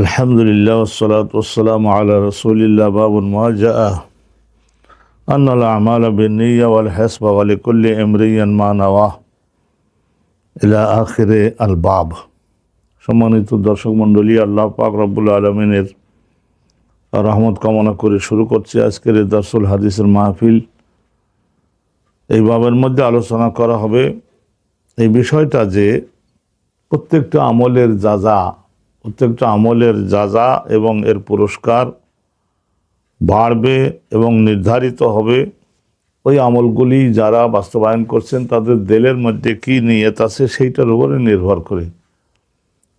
আলহামদুলিল্লাহ ওয়াসসালাতু ওয়াসসালামু আলা রাসূলিল্লাহ বাবুল মা জাআ আন্নাল আমালা বিন্নিয়া ওয়াল হাসবা ওয়া লিকুল্লি ইমরিইন মা নাওয়া ইলা আখিরে আল বাব। সম্মানিত দর্শক মণ্ডলী, আল্লাহ পাক রব্বুল আলামিনের রহমত কামনা করে শুরু করছি আজকের এই দারসুল হাদিসের মাহফিল। এই বাবের মধ্যে আলোচনা করা হবে এই বিষয়টা যে প্রত্যেকটা আমলের যাজা এবং এর পুরস্কার বাড়বে এবং নির্ধারিত হবে ওই আমলগুলি যারা বাস্তবায়ন করছেন তাদের দিলের মধ্যে কি নিয়ত আছে সেইটার উপরে নির্ভর করে,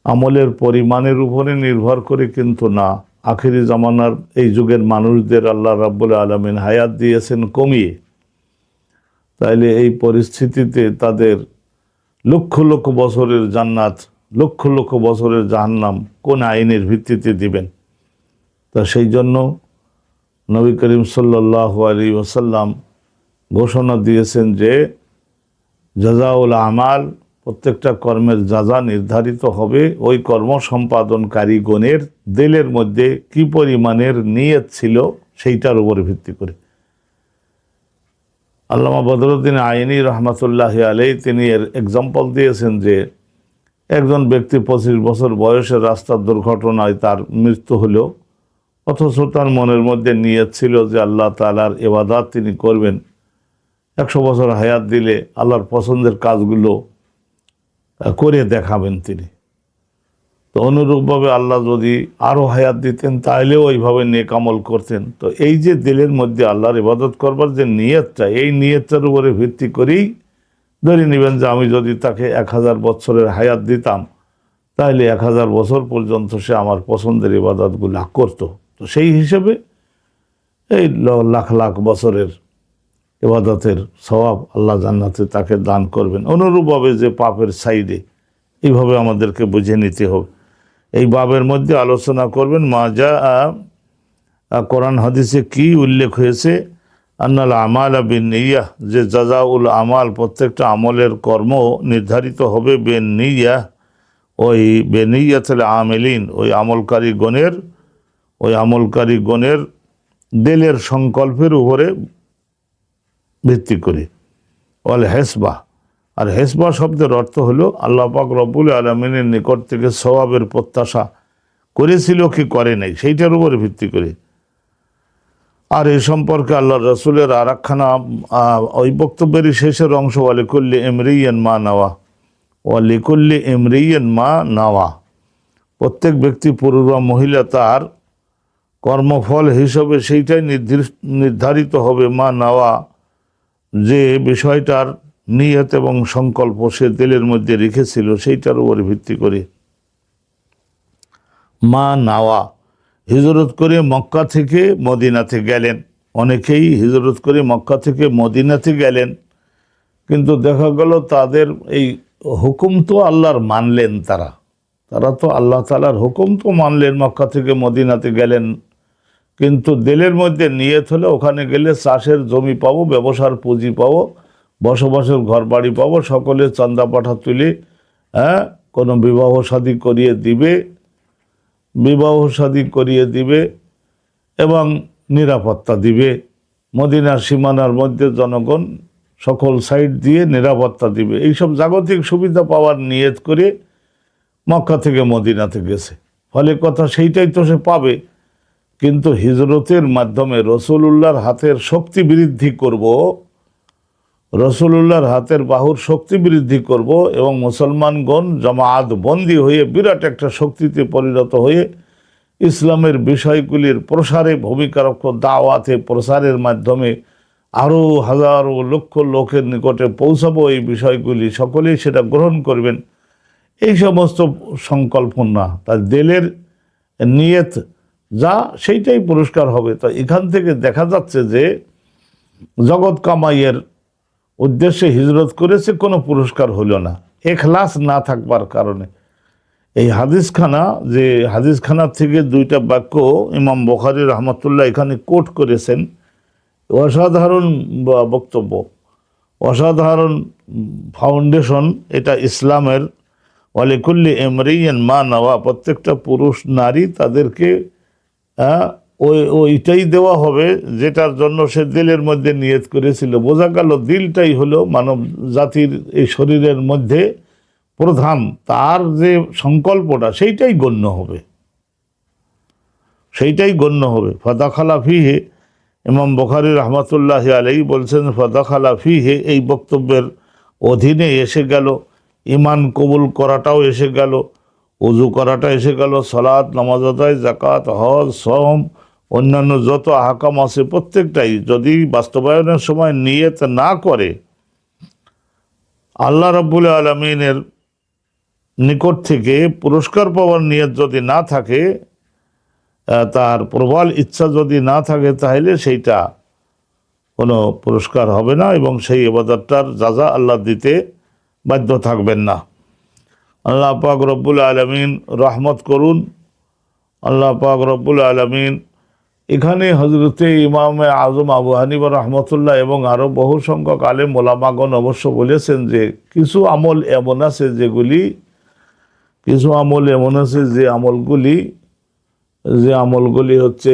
আমলের পরিমাণের উপরে নির্ভর করে কিন্তু না। আখিরি জামানার এই যুগের মানুষদের আল্লাহ রাব্বুল আলামিন হায়াত দিয়েছেন কমিয়ে, তাইলে এই পরিস্থিতিতে তাদের লক্ষ লক্ষ বছরের জান্নাত, লক্ষ লক্ষ বছরের জাহান্নাম কোন আইনের ভিত্তিতে দিবেন? তা সেই জন্য নবী করিম সাল্লাল্লাহু আলাইহি ওয়াসাল্লাম ঘোষণা দিয়েছেন যে জাযাউল আমাল, প্রত্যেকটা কর্মের যাজা নির্ধারিত হবে ওই কর্ম সম্পাদনকারীগণের দিলের মধ্যে কি পরিমাণের নিয়ত ছিল সেইটার উপর ভিত্তি করে। আল্লামা বদরুদ্দিন আইনি রহমাতুল্লাহি আলাইহি তিনি এর এক্সাম্পল দিয়েছেন যে একজন ব্যক্তি 25 বছর বয়সে রাস্তার দুর্ঘটনায় তার মৃত্যু হলো, অথচ তার মনের মধ্যে নিয়ত ছিল যে আল্লাহ তাআলার ইবাদত তিনি করবেন, 100 বছর হায়াত দিলে আল্লাহর পছন্দের কাজগুলো করে দেখাবেন তিনি। তো অনুরূপভাবে আল্লাহ যদি আরও হায়াত দিতেন তাহলেও ওইভাবে নেক আমল করতেন। তো এই যে দিলের মধ্যে আল্লাহর ইবাদত করবার যে নিয়তটা, এই নিয়তটার উপরে ভিত্তি করেই ধরে নেবেন যে আমি যদি তাকে 1000 বছরের হায়াত দিতাম তাহলে 1000 বছর পর্যন্ত সে আমার পছন্দের ইবাদতগুলো করতো। তো সেই হিসেবে এই লাখ লাখ বছরের ইবাদতের সওয়াব আল্লাহ জান্নাতে তাকে দান করবেন। অনুরূপভাবে যে পাপের সাইডে, এইভাবে আমাদেরকে বুঝে নিতে হবে। এই বাবের মধ্যে আলোচনা করবেন মা যা কোরআন হাদিসে কি উল্লেখ হয়েছে, আন্নাল আমাল বিন্নিয়াহ, যে জাযাউল আমাল, প্রত্যেকটা আমলের কর্ম নির্ধারিত হবে বিন্নিয়াহ, ওই বেনিয়াতুল আমিলিন, ওই আমলকারীগণের দিলের সংকল্পের উপরে ভিত্তি করে। ওয়াল হেসবা, আর হেসবা শব্দের অর্থ হলো আল্লাহ পাক রব্বুল আলামিনের নিকট থেকে সওয়াবের প্রত্যাশা করেছিল কি করে নাই সেইটার উপরে ভিত্তি করে। আর এই সম্পর্কে আল্লাহ রসুলের আর একখানা ওই বক্তব্যেরই শেষের অংশ, ওয়ালিকুল্লি ইমরিইন মা নাওয়া, ওয়ালিকুল্লি ইমরিইন মা নাওয়া, প্রত্যেক ব্যক্তি পুরুষ বা মহিলা তার কর্মফল হিসেবে সেইটাই নির্ধারিত হবে মা নাওয়া, যে বিষয়টার নিয়ত এবং সংকল্প সে দিলের মধ্যে রেখেছিল সেইটার উপর ভিত্তি করে। মা নাওয়া, হিজরত করে মক্কা থেকে মদিনাতে গেলেন, অনেকেই হিজরত করে মক্কা থেকে মদিনাতে গেলেন, কিন্তু দেখা গেল তাদের এই হুকুম তো আল্লাহর মানলেন, তারা তো আল্লাহ তাআলার হুকুম তো মানলেন, মক্কা থেকে মদিনাতে গেলেন, কিন্তু দিলের মধ্যে নিয়ত হলে ওখানে গেলে চাষের জমি পাবো, ব্যবসার পুঁজি পাবো, বসবাসের ঘর বাড়ি পাবো, সকলে চান্দা পাঠা তুলে কোনো বিবাহ শাদী করিয়ে দিবে এবং নিরাপত্তা দিবে। মদিনার সীমানার মধ্যে জনগণ সকল সাইড দিয়ে নিরাপত্তা দিবে, এইসব জাগতিক সুবিধা পাওয়ার নিয়ত করে মক্কা থেকে মদিনাতে গেছে। ফলে কথা সেইটাই তো সে পাবে, কিন্তু হিজরতের মাধ্যমে রসুলুল্লাহর হাতের শক্তি বৃদ্ধি করব, রসুলুল্লাহর হাতের বাহুর শক্তি বৃদ্ধি করব এবং মুসলমানগণ জামায়াত বন্দী হয়ে বিরাট একটা শক্তিতে পরিণত হয়ে ইসলামের বিষয়গুলির প্রসারে ভূমিকা রাখব, দাওয়াতে প্রসারের মাধ্যমে আরও হাজারো লক্ষ লোকের নিকটে পৌঁছাবো এই বিষয়গুলি, সকলেই সেটা গ্রহণ করবেন, এই সমস্ত সংকল্প না, তার দিলের নিয়ত যা সেইটাই পুরস্কার হবে। তো এখান থেকে দেখা যাচ্ছে যে জগৎ কামাইয়ের উদ্দেশ্যে হিজরত করেছে, কোনো পুরস্কার হলো না, ইখলাস না থাকবার কারণে। এই হাদিসখানা থেকে দুইটা বাক্য ইমাম বুখারী রহমতুল্লাহ এখানে কোট করেছেন, অসাধারণ বক্তব্য, অসাধারণ ফাউন্ডেশন এটা ইসলামের ওয়ালিকুল্লি ইমরিইন মা নাওয়া, প্রত্যেকটা পুরুষ নারী তাদেরকে ওইটাই দেওয়া হবে যেটার জন্য সে দিলের মধ্যে নিয়ত করেছিল। বোঝা গেল দিলটাই হলো মানব জাতির এই শরীরের মধ্যে প্রধান, তার যে সংকল্পটা সেইটাই গণ্য হবে, সেইটাই গণ্য হবে। ফাদাখালা ফিহে, ইমাম বুখারী রহমাতুল্লাহি আলাইহি বলছেন ফাদাখালা ফিহে, এই বক্তব্যের অধীনে এসে গেল ঈমান কবুল করাটাও এসে গেল, ওযু করাটা এসে গেল, সালাত, নামাজ আদায়, যাকাত, হজ, সওম, অন্যান্য যত আহকাম আছে প্রত্যেকটাই যদি বাস্তবায়নের সময় নিয়ত না করে, আল্লাহ রাব্বুল আলামিনের নিকট থেকে পুরস্কার পাওয়ার নিয়ত যদি না থাকে, তার প্রবল ইচ্ছা যদি না থাকে, তাহলে সেইটা কোনো পুরস্কার হবে না এবং সেই ইবাদতটার যাজা আল্লাহ দিতে বাধ্য থাকবেন না। আল্লাহ পাক রব্বুল আলামিন রহমত করুন। আল্লাহ পাক রব্বুল আলামিন এখানে হজরতে ইমামে আজম আবু হানিফা রহমতুল্লাহ এবং আরও বহু সংখ্যক আলেম ওলামাগণ অবশ্য বলেছেন যে কিছু আমল এমন আছে যে আমলগুলি হচ্ছে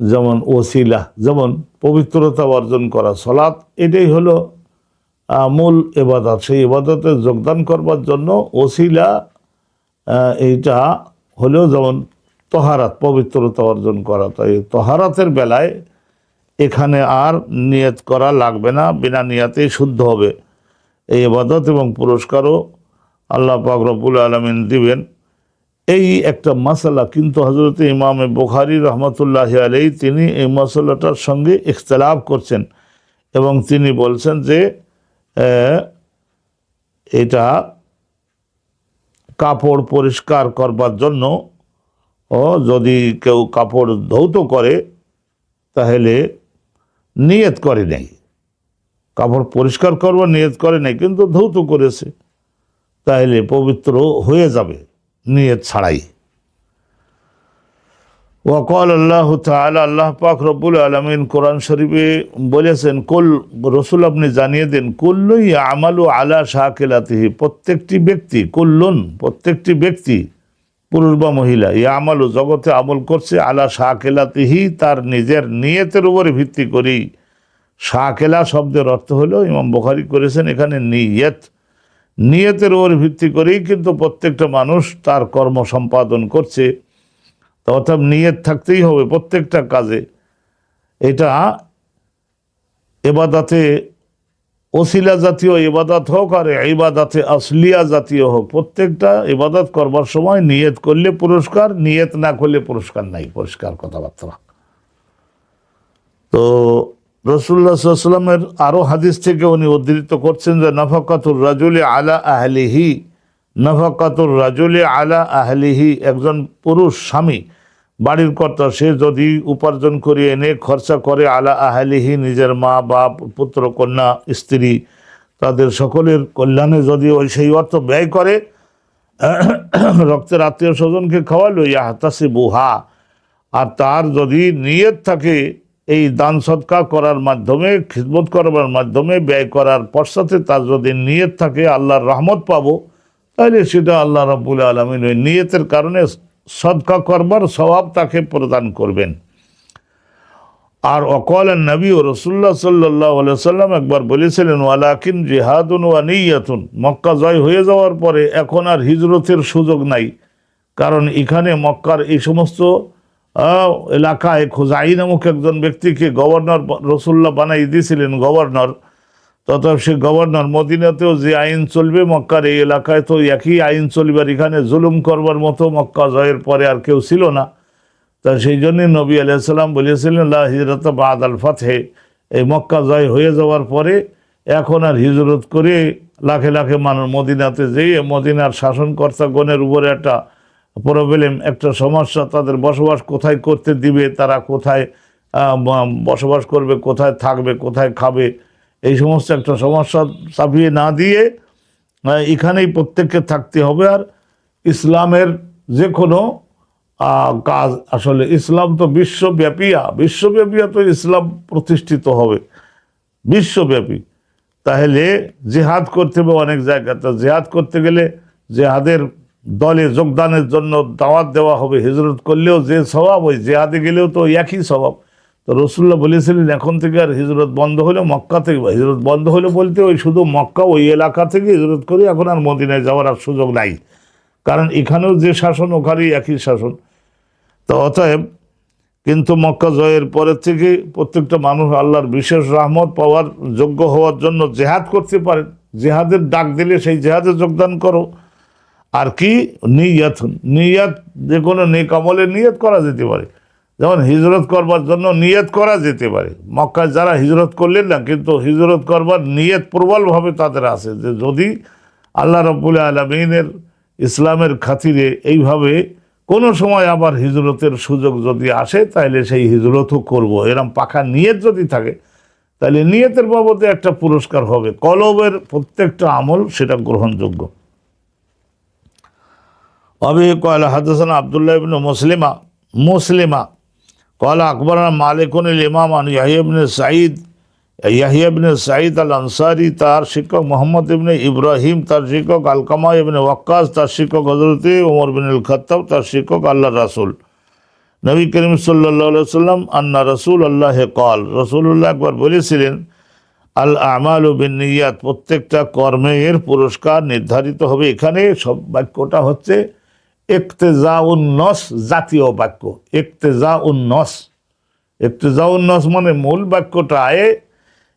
যেমন ওসিলা, যেমন পবিত্রতা অর্জন করা, সালাত, এটাই হলো মূল ইবাদত। সেই ইবাদতে যোগদান করবার জন্য ওসিলা এইটা হলেও যেমন তহারাত, পবিত্রতা অর্জন করা। তাই তহারাতের বেলায় এখানে আর নিয়ত করা লাগবে না, বিনা নিয়াতেই শুদ্ধ হবে এই ইবাদত এবং পুরস্কারও আল্লাহ পাক রব্বুল আলামিন দিবেন। এই একটা মাসালা, কিন্তু হযরত ইমাম বুখারী রহমতুল্লাহি আলাইহি তিনি এই মাসালাটার সঙ্গে ইখতিলাফ করছেন এবং তিনি বলছেন যে এটা কাপড় পরিষ্কার করবার জন্য যদি কেউ কাপড় ধৌত করে তাহলে নিয়ত করে নেই, কাপড় পরিষ্কার করবার নিয়ত করে নেই কিন্তু ধৌত করেছে, তাহলে পবিত্র হয়ে যাবে নিয়ত ছাড়াই। ওয়াকাল আল্লাহ তাআলা, আল্লাহ পাক রব্বুল আলামিন কোরআন শরীফে বলেছেন, কুল, রসুল আপনি জানিয়ে দিন, কুল্লু ইয়ামালু আলা শাকিলাতিহি, প্রত্যেকটি ব্যক্তি, কুল্লুন প্রত্যেকটি ব্যক্তি, পুরুষ বা মহিলা, ইয়ামালু জগতে আমল করছে, আলা শাকিলাতিহি তার নিজের নিয়তের উপরে ভিত্তি করেই। শাকিলা শব্দের অর্থ হলো, ইমাম বুখারী করেছেন এখানে নিয়ত, নিয়তের উপর ভিত্তি করেই কিন্তু প্রত্যেকটা মানুষ তার কর্ম সম্পাদন করছে। অর্থাৎ নিয়ত থাকতেই হবে প্রত্যেকটা কাজে। এটা ইবাদতে ওসিলা জাতীয় ইবাদত হোক আর ইবাদতে আসলিয়া জাতীয় হোক, প্রত্যেকটা ইবাদত করবার সময় নিয়ত করলে পুরস্কার, নিয়ত না করলে পুরস্কার নাই, পরিষ্কার কথাবার্তা। তো রাসূলুল্লাহ সাল্লাল্লাহু আলাইহি ওয়াসাল্লামের আরও হাদিস থেকে উনি উদ্ধৃত করছেন যে নাফাকাতুর রাজুলি আলা আহলিহি, নাফাকাতুর রাজুলি আলা আহলিহি, একজন পুরুষ স্বামী, বাড়ির কর্তা, সে যদি উপার্জন করে এনে খরচা করে, আলা আহলিহি নিজের মা বাপ পুত্র কন্যা স্ত্রী তাদের সকলের কল্যাণে যদি ওই সেই অর্থ ব্যয় করে, রক্তের আত্মীয় স্বজনকে খাওয়ালো, ইয়াহতাসিবুহা, আর তার যদি নিয়ত থাকে এই দান সদকা করার মাধ্যমে, খিদমত করবার মাধ্যমে, ব্যয় করার পশ্চাতে তার যদি নিয়ত থাকে আল্লাহর রহমত পাবো, তাহলে সেটা আল্লাহ রাব্বুল আলামিন ওই নিয়তের কারণে সদকা করবার সওয়াব তাকে প্রদান করবেন। আর অকাল নবী ও রাসূলুল্লাহ সাল্লাল্লাহু আলাইহি ওয়াসাল্লাম একবার বলেছিলেন, ওয়ালাকিন জিহাদুন ওয়া নিয়াতুন, মক্কা জয় হয়ে যাওয়ার পরে এখন আর হিজরতের সুযোগ নাই, কারণ এখানে মক্কার এই সমস্ত এলাকায় খুজাই নামক একজন ব্যক্তিকে গভর্নর রাসূলুল্লাহ বানাই দিয়েছিলেন, গভর্নর। তথা সে গভর্নর মদিনাতেও যে আইন চলবে মক্কার এই এলাকায় তো একই আইন চলবার, এখানে জুলুম করবার মতো মক্কা জয়ের পরে আর কেউ ছিল না। তা সেই জন্যে নবী আলাইহিস সালাম বলেছিলেন, লা হিজরাতা বাদাল ফাতহে, এই মক্কা জয় হয়ে যাওয়ার পরে এখন আর হিজরত করে লাখে লাখে মানুষ মদিনাতে যেয়ে মদিনার শাসনকর্তাগণের উপরে একটা প্রবলেম, একটা সমস্যা, তাদের বসবাস কোথায় করতে দিবে, তারা কোথায় বসবাস করবে, কোথায় থাকবে, কোথায় খাবে, এই সমস্ত একটা সমস্যা চাপিয়ে না দিয়ে এখানেই প্রত্যেককে থাকতে হবে। আর ইসলামের যে কোনো কাজ, আসলে ইসলাম তো বিশ্বব্যাপী তো ইসলাম প্রতিষ্ঠিত হবে বিশ্বব্যাপী। তাহলে জিহাদ করতে হবে অনেক জায়গাতে, জিহাদ করতে গেলে জেহাদের দলে যোগদানের জন্য দাওয়াত দেওয়া হবে, হিজরত করলেও যে স্বভাব, ওই জেহাদে গেলেও তো একই স্বভাব। তো রসুল্লাহ বলেছিলেন এখন থেকে আর হিজরত বন্ধ হলো, মক্কা থেকে হিজরত বন্ধ হলো বলতে ওই শুধু মক্কা ওই এলাকা থেকে হিজরত করে এখন আর মদিনায় যাওয়ার আর সুযোগ নাই, কারণ এখানেও যে শাসন ওখানেই একই শাসন। তো অতএব কিন্তু মক্কা জয়ের পরের থেকে প্রত্যেকটা মানুষ আল্লাহর বিশেষ রহমত পাওয়ার যোগ্য হওয়ার জন্য জেহাদ করতে পারেন। জেহাদের ডাক দিলে সেই জেহাদে যোগদান করো। আর কি নিয়ত, নিয়ত যে কোনো নেক আমলের নিয়ত করা যেতে পারে, যেমন হিজরত করবার জন্য নিয়ত করা যেতে পারে। মক্কায় যারা হিজরত করলেন না, কিন্তু হিজরত করবার নিয়ত প্রবলভাবে তাদের আছে যে যদি আল্লাহ রাব্বুল আলামিনের ইসলামের খাতিরে এইভাবে কোনো সময় আবার হিজরতের সুযোগ যদি আসে তাহলে সেই হিজরতও করব, এরম পাকা নিয়ত যদি থাকে তাহলে নিয়তের বাবদে একটা পুরস্কার হবে। কলবের প্রত্যেকটা আমল সেটা গ্রহণযোগ্য। अभी कौल हदसन अब्दुल्लाह इब्न मुस्लिमा कौल अकबरना मालिकुन इमाम याहिया इब्न सईद अल अंसारी, तार शिक्षक मोहम्मद इब्न इब्राहिम, तार शिक्षक अलकमा इब्न वक्कास, तार शिक्षक हजरत उमर बिन अल खत्ताब, तार शिक्षक अल्लाह रसूल नबी करीम सल्लल्लाहु अलैहि वसल्लम अन्ना रसूल अल्लाह कौल, रसूलुल्लाह একবার বলেছিলেন আল আমালু বিন্নিয়াত, প্রত্যেকটা কর্মের পুরস্কার নির্ধারিত হবে। এখানে সব বাক্যটা হচ্ছে ইক্তেজাউন নস, জাতীয় বাক্য। ইক্তেজাউন নস মানে মূল বাক্যটায়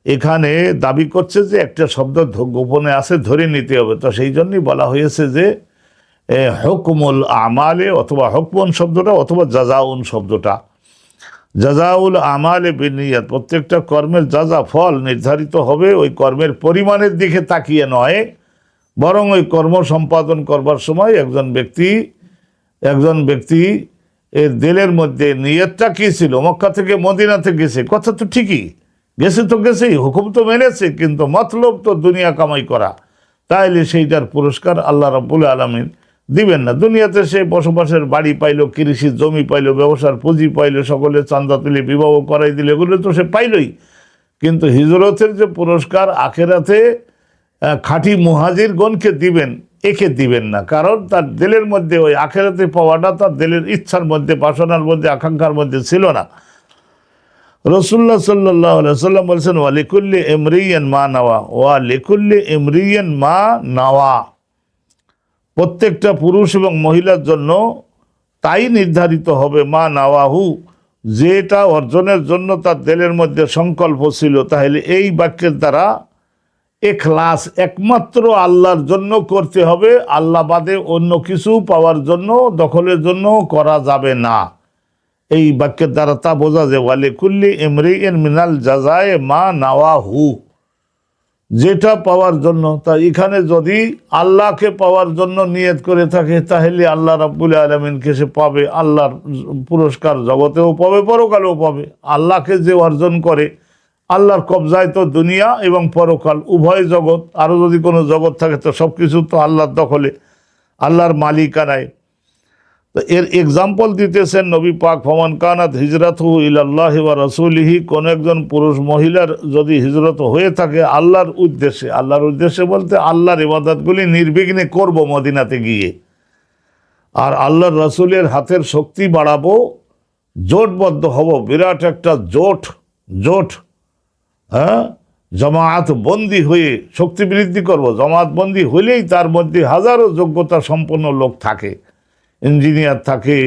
এখানে দাবি করছে যে একটা শব্দ গোপনে আছে, ধরে নিতে হবে। তো সেই জন্যই বলা হয়েছে যে হুকমুল আমালে অথবা হুকমুন শব্দটা অথবা জাজাউন শব্দটা। জাজাউল আমালে বিনিয়াত, প্রত্যেকটা কর্মের যাজা ফল নির্ধারিত হবে ওই কর্মের পরিমাণের দিকে তাকিয়ে নয়, বরং ওই কর্ম সম্পাদন করবার সময় একজন ব্যক্তি এর দিলের মধ্যে নিয়তটা কী ছিল। মক্কা থেকে মদিনাতে গেছে, কথা তো ঠিকই, গেছে তো গেছেই, হুকুম তো মেনেছে, কিন্তু মতলব তো দুনিয়া কামাই করা, তাইলে সেইটার পুরস্কার আল্লাহ রাব্বুল আলামিন দিবেন না। দুনিয়াতে সে বসবাসের বাড়ি পাইলো, কৃষির জমি পাইলো, ব্যবসার পুঁজি পাইলো, সকলে চাঁদা তুলে বিবাহ করাই দিলে, এগুলো তো সে পাইলই, কিন্তু হিজরতের যে পুরস্কার আখেরাতে খাঁটি মুহাজিরগণকে দিবেন, একে দিবেন না, কারণ তার দিলের মধ্যে ওই আখেরাতে পাওয়াটা তার দিলের ইচ্ছার মধ্যে, বাসনার মধ্যে, আকাঙ্ক্ষার মধ্যে ছিল না। রসুল্লাহ সাল্লাল্লাহু আলাইহি ওয়াসাল্লাম বলছেন ওয়ালিকুল্লি ইমরিয়ান মা নাওয়া, ওয়ালিকুল্লি ইমরিয়ান মা নাওয়া, প্রত্যেকটা পুরুষ এবং মহিলার জন্য তাই নির্ধারিত হবে মা নাওয়াহু, যেটা অর্জনের জন্য তার দিলের মধ্যে সংকল্প ছিল। তাহলে এই বাক্যের দ্বারা ইখলাস একমাত্র আল্লাহর জন্য করতে হবে, আল্লাহ বাদে অন্য কিছু পাওয়ার জন্য, দখলের জন্য করা যাবে না। এই বাক্যের দ্বারা তা বোঝা যায় ওয়ালিকুল্লি ইমরিইন মিনাল জাযায়ে মা নাওয়াহু, যেটা পাওয়ার জন্য। তা এখানে যদি আল্লাহকে পাওয়ার জন্য নিয়ত করে থাকে তাহলে আল্লাহ রাব্বুল আলামিনকে সে পাবে, আল্লাহর পুরস্কার জগতেও পাবে, পরকালেও পাবে। আল্লাহকে যে অর্জন করে, আল্লাহর কবজায় তো দুনিয়া এবং পরকাল উভয় জগৎ, আরও যদি কোনো জগৎ থাকে তো সব কিছু তো আল্লাহর দখলে, আল্লাহর মালিকানায়। তো এর এক্সাম্পল দিতেছেন নবী পাক, ফমান কানাত হিজরাতহু ইলাল্লাহি ওয়া রাসূলিহি, কোন একজন পুরুষ মহিলার যদি হিজরত হয়ে থাকে আল্লাহর উদ্দেশ্যে বলতে আল্লাহর ইবাদতগুলি নির্বিঘ্নে করব মদিনাতে গিয়ে, আর আল্লাহর রাসূলের হাতের শক্তি বাড়াবো, জোটবদ্ধ হব, বিরাট একটা জোট জমাআত বন্দী হয়ে শক্তি বৃদ্ধি করব। জমাআত বন্দী হলেই তার মধ্যে হাজারো যোগ্যতা সম্পন্ন লোক থাকে, ইঞ্জিনিয়ার থাকে,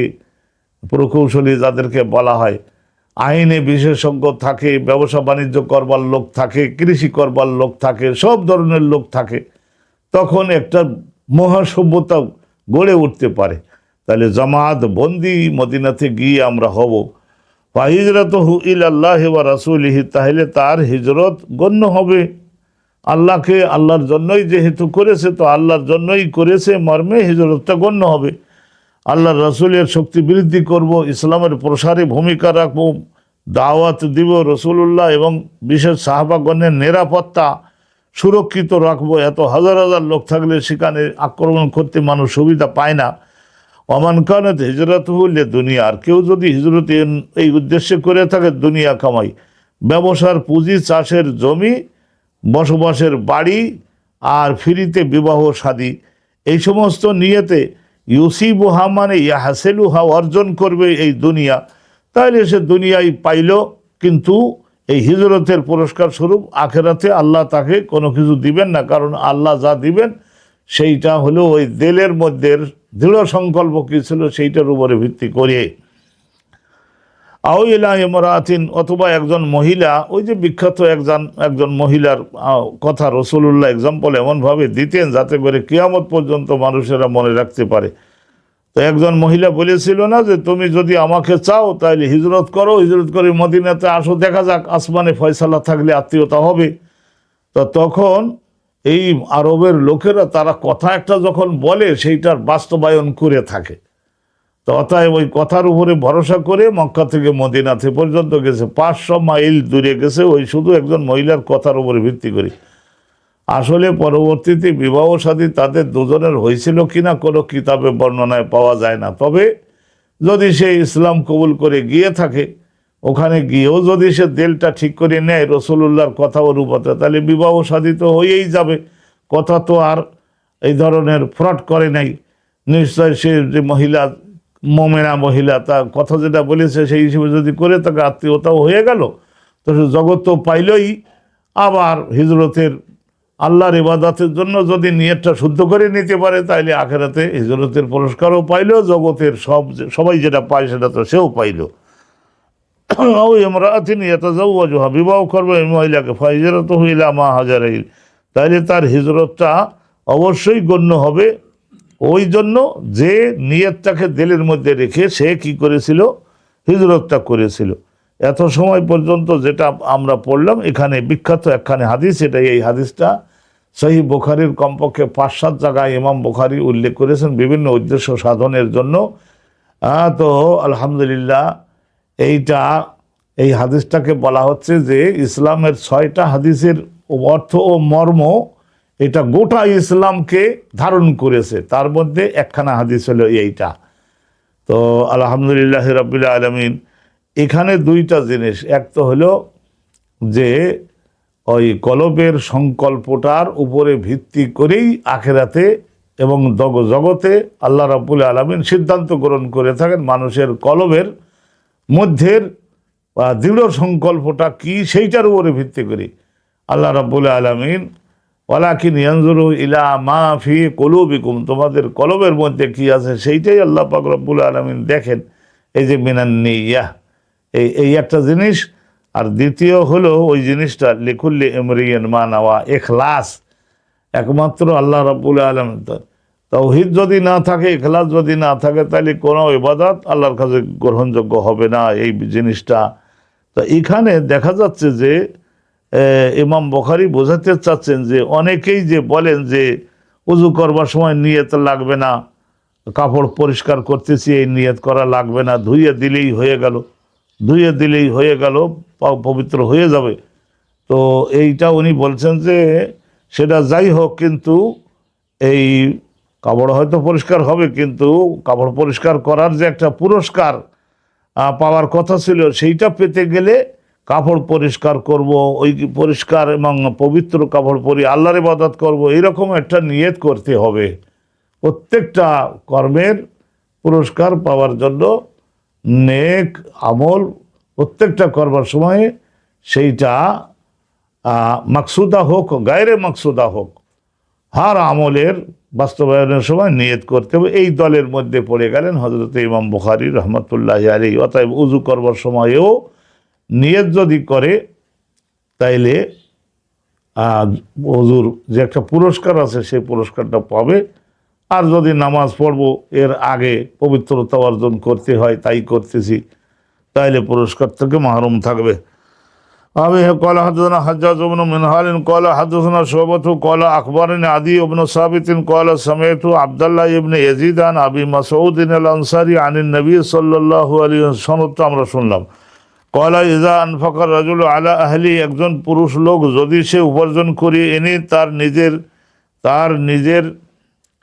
প্রকৌশলী যাদেরকে বলা হয়, আইনে বিশেষজ্ঞ থাকে, ব্যবসা বাণিজ্য করবার লোক থাকে, কৃষি করবার লোক থাকে, সব ধরনের লোক থাকে, তখন একটা মহাসভ্যতা গড়ে উঠতে পারে। তাহলে জামাত বন্দি মদিনাতে গিয়ে আমরা হব। ফাহিজরাতুহু ইলাল্লাহি ওয়া রাসূলিহি, তাহলে তার হিজরত গণ্য হবে আল্লাহর জন্যই যেহেতু করেছে, তো আল্লাহর জন্যই করেছে মর্মে হিজরতটা গণ্য হবে। আল্লাহর রাসূলের শক্তি বৃদ্ধি করব, ইসলামের প্রসারে ভূমিকা রাখব, দাওয়াত দিব, রসুলুল্লাহ এবং বিশেষ সাহাবাগণের নিরাপত্তা সুরক্ষিত রাখব। এত হাজার হাজার লোক থাকলে সেখানে আক্রমণ করতে মানুষ সুবিধা পায় না। ওমান কানাত হিজরাতুহু লিদুনিয়া, আর কেউ যদি হিজরত এই উদ্দেশ্যে করে থাকে দুনিয়া কামাই, ব্যবসার পুঁজি, চাষের জমি, বসবাসের বাড়ি আর ফ্রিতে বিবাহ শাদী, এই সমস্ত নিয়তে ইউসিবুহা মানে ইয়াহাসেলুহা অর্জন করবে এই দুনিয়া, তাহলে সে দুনিয়ায় পাইল, কিন্তু এই হিজরতের পুরস্কার স্বরূপ আখেরাতে আল্লাহ তাকে কোনো কিছু দিবেন না, কারণ আল্লাহ যা দিবেন সেইটা হলো ওই দিলের মধ্যে দৃঢ় সংকল্প কী ছিল সেইটার উপরে ভিত্তি করে। আও ইলা ইমরাতিন, অথবা একজন মহিলা, ওই যে বিখ্যাত একজন মহিলার কথা রসুলুল্লাহ এক্সাম্পল এমনভাবে দিতেন যাতে করে কিয়ামত পর্যন্ত মানুষেরা মনে রাখতে পারে। তো একজন মহিলা বলেছিল না যে তুমি যদি আমাকে চাও তাহলে হিজরত করো, হিজরত করে মদিনাতে আসো, দেখা যাক আসমানে ফয়সালা থাকলে আত্মীয়তা হবে। তো তখন এই আরবের লোকেরা তারা কথা একটা যখন বলে সেইটার বাস্তবায়ন করে থাকে। তো অতএব ওই কথার উপরে ভরসা করে মক্কা থেকে মদিনাতে পর্যন্ত গেছে, 500 মাইল দূরে গেছে ওই শুধু একজন মহিলার কথার উপরে ভিত্তি করে। আসলে পরবর্তীতে বিবাহ শাদী তাদের দুজনের হয়েছিল কিনা কোনো কিতাবে বর্ণনায় পাওয়া যায় না। তবে যদি সে ইসলাম কবুল করে গিয়ে থাকে, ওখানে গিয়েও যদি সে দিলটা ঠিক করে নেয় রসুলুল্লাহর কথা অনুপাতে, তাহলে বিবাহ শাদী তো হয়েই যাবে। কথা তো আর এই ধরনের ফ্রড করে নাই। নিশ্চয় সে যে মহিলা মোমেনা মহিলা, তার কথা যেটা বলেছে সেই হিসেবে যদি করে থাকে আত্মীয়তাও হয়ে গেল, তো সে জগৎ তো পাইলই। আবার হিজরতের আল্লাহর ইবাদতের জন্য যদি নিয়তটা শুদ্ধ করে নিতে পারে তাইলে আখেরাতে হিজরতের পুরস্কারও পাইল, জগতের সবাই যেটা পায় সেটা তো সেও পাইল। ইমরাতিন ইয়াতাজাওয়াজুহা, বিবাহ করবে এই মহিলাকে, ফাহিজরাতুহু ইলা মা হাজারা ইলাইহি, তাইলে তার হিজরতটা অবশ্যই গণ্য হবে ওই জন্য যে নিয়তটাকে দিলের মধ্যে রেখে সে কি করেছিল, হিজরতটা করেছিল। এত সময় পর্যন্ত যেটা আমরা পড়লাম, এখানে বিখ্যাত একখানে হাদিস, এই হাদিসটা সহিহ বুখারীর কমপক্ষে 5-7 জায়গায় ইমাম বুখারী উল্লেখ করেছেন বিভিন্ন উদ্দেশ্য সাধনের জন্য। তো আলহামদুলিল্লাহ এই হাদিসটাকে বলা হচ্ছে যে ইসলামের 6টা হাদিসের অর্থ ও মর্ম এটা গোটা ইসলামকে ধারণ করেছে, তার মধ্যে একখানা হাদিস হলো এইটা। তো আলহামদুলিল্লাহ রাব্বিল আলামিন, এখানে 2টা জিনিস, এক তো হলো যে ওই কলবের সংকল্পটার উপরে ভিত্তি করেই আখেরাতে এবং জগতে আল্লাহ রাব্বুল আলামিন সিদ্ধান্ত গ্রহণ করে থাকেন মানুষের কলবের মধ্যের দৃঢ় সংকল্পটা কি সেইটার উপরে ভিত্তি করে। আল্লাহ রাব্বুল আলামিন ওয়ালাকিন ইয়ানজুরু ইলা মা ফি কুলুবিকুম, তোমাদের কলবের মধ্যে কি আছে সেইটাই আল্লাহ পাক রব্বুল আলামিন দেখেন। এই যে মিনান নিয়াহ, এই একটা জিনিস। আর দ্বিতীয় হলো ওই জিনিসটা লিকুল্লি ইমরিইন মা নাওয়া, ইখলাস। একমাত্র আল্লাহ রাব্বুল আলামিন, তাওহীদ যদি না থাকে, ইখলাস যদি না থাকে, তাহলে কোনো ইবাদত আল্লাহর কাছে গ্রহণযোগ্য হবে না এই জিনিসটা। তো এখানে দেখা যাচ্ছে যে ইমাম বুখারী বোঝাতে চাচ্ছেন যে অনেকেই যে বলেন যে উজু করবার সময় নিয়ত লাগবে না, কাপড় পরিষ্কার করতেছি এই নিয়ত করা লাগবে না, ধুয়ে দিলেই হয়ে গেল, পবিত্র হয়ে যাবে। তো এইটা উনি বলছেন যে সেটা যাই হোক, কিন্তু এই কাপড় হয়তো পরিষ্কার হবে, কিন্তু কাপড় পরিষ্কার করার যে একটা পুরস্কার পাওয়ার কথা ছিল সেইটা পেতে গেলে কাপড় পরিষ্কার করব, ওই পরিষ্কার এবং পবিত্র কাপড় পরে আল্লাহর ইবাদত করব, এরকম একটা নিয়ত করতে হবে। প্রত্যেকটা কর্মের পুরস্কার পাওয়ার জন্য নেক আমল প্রত্যেকটা করবার সময়ে সেইটা মাকসুদা হোক গায়রে মাকসুদা হোক, হার আমলের বাস্তবায়নের সময় নিয়ত করতে হবে। এই দলের মধ্যে পড়ে গেলেন হযরত ইমাম বুখারী রহমতুল্লাহি আলাইহি। অতএব উজু করবার সময়েও নিয়ত যদি করে তাইলে ওযুর যে একটা পুরস্কার আছে সেই পুরস্কারটা পাবে। আর যদি নামাজ পড়বো এর আগে পবিত্রতা অর্জন করতে হয়, তাই করতেছি, তাইলে পুরস্কার থেকে মাহরুম থাকবে। أبي قال حدثنا حجاج بن منهال قال حدثنا شعبة قال أخبرني عدي بن ثابت قال سمعت عبد الله بن يزيد عن أبي مسعود الأنصاري عن النبي صلى الله عليه وسلم আমরা শুনলাম قال إذا أنفق الرجل على أهله, একজন পুরুষ লোক যদি সে উপার্জন করে এনে তার নিজের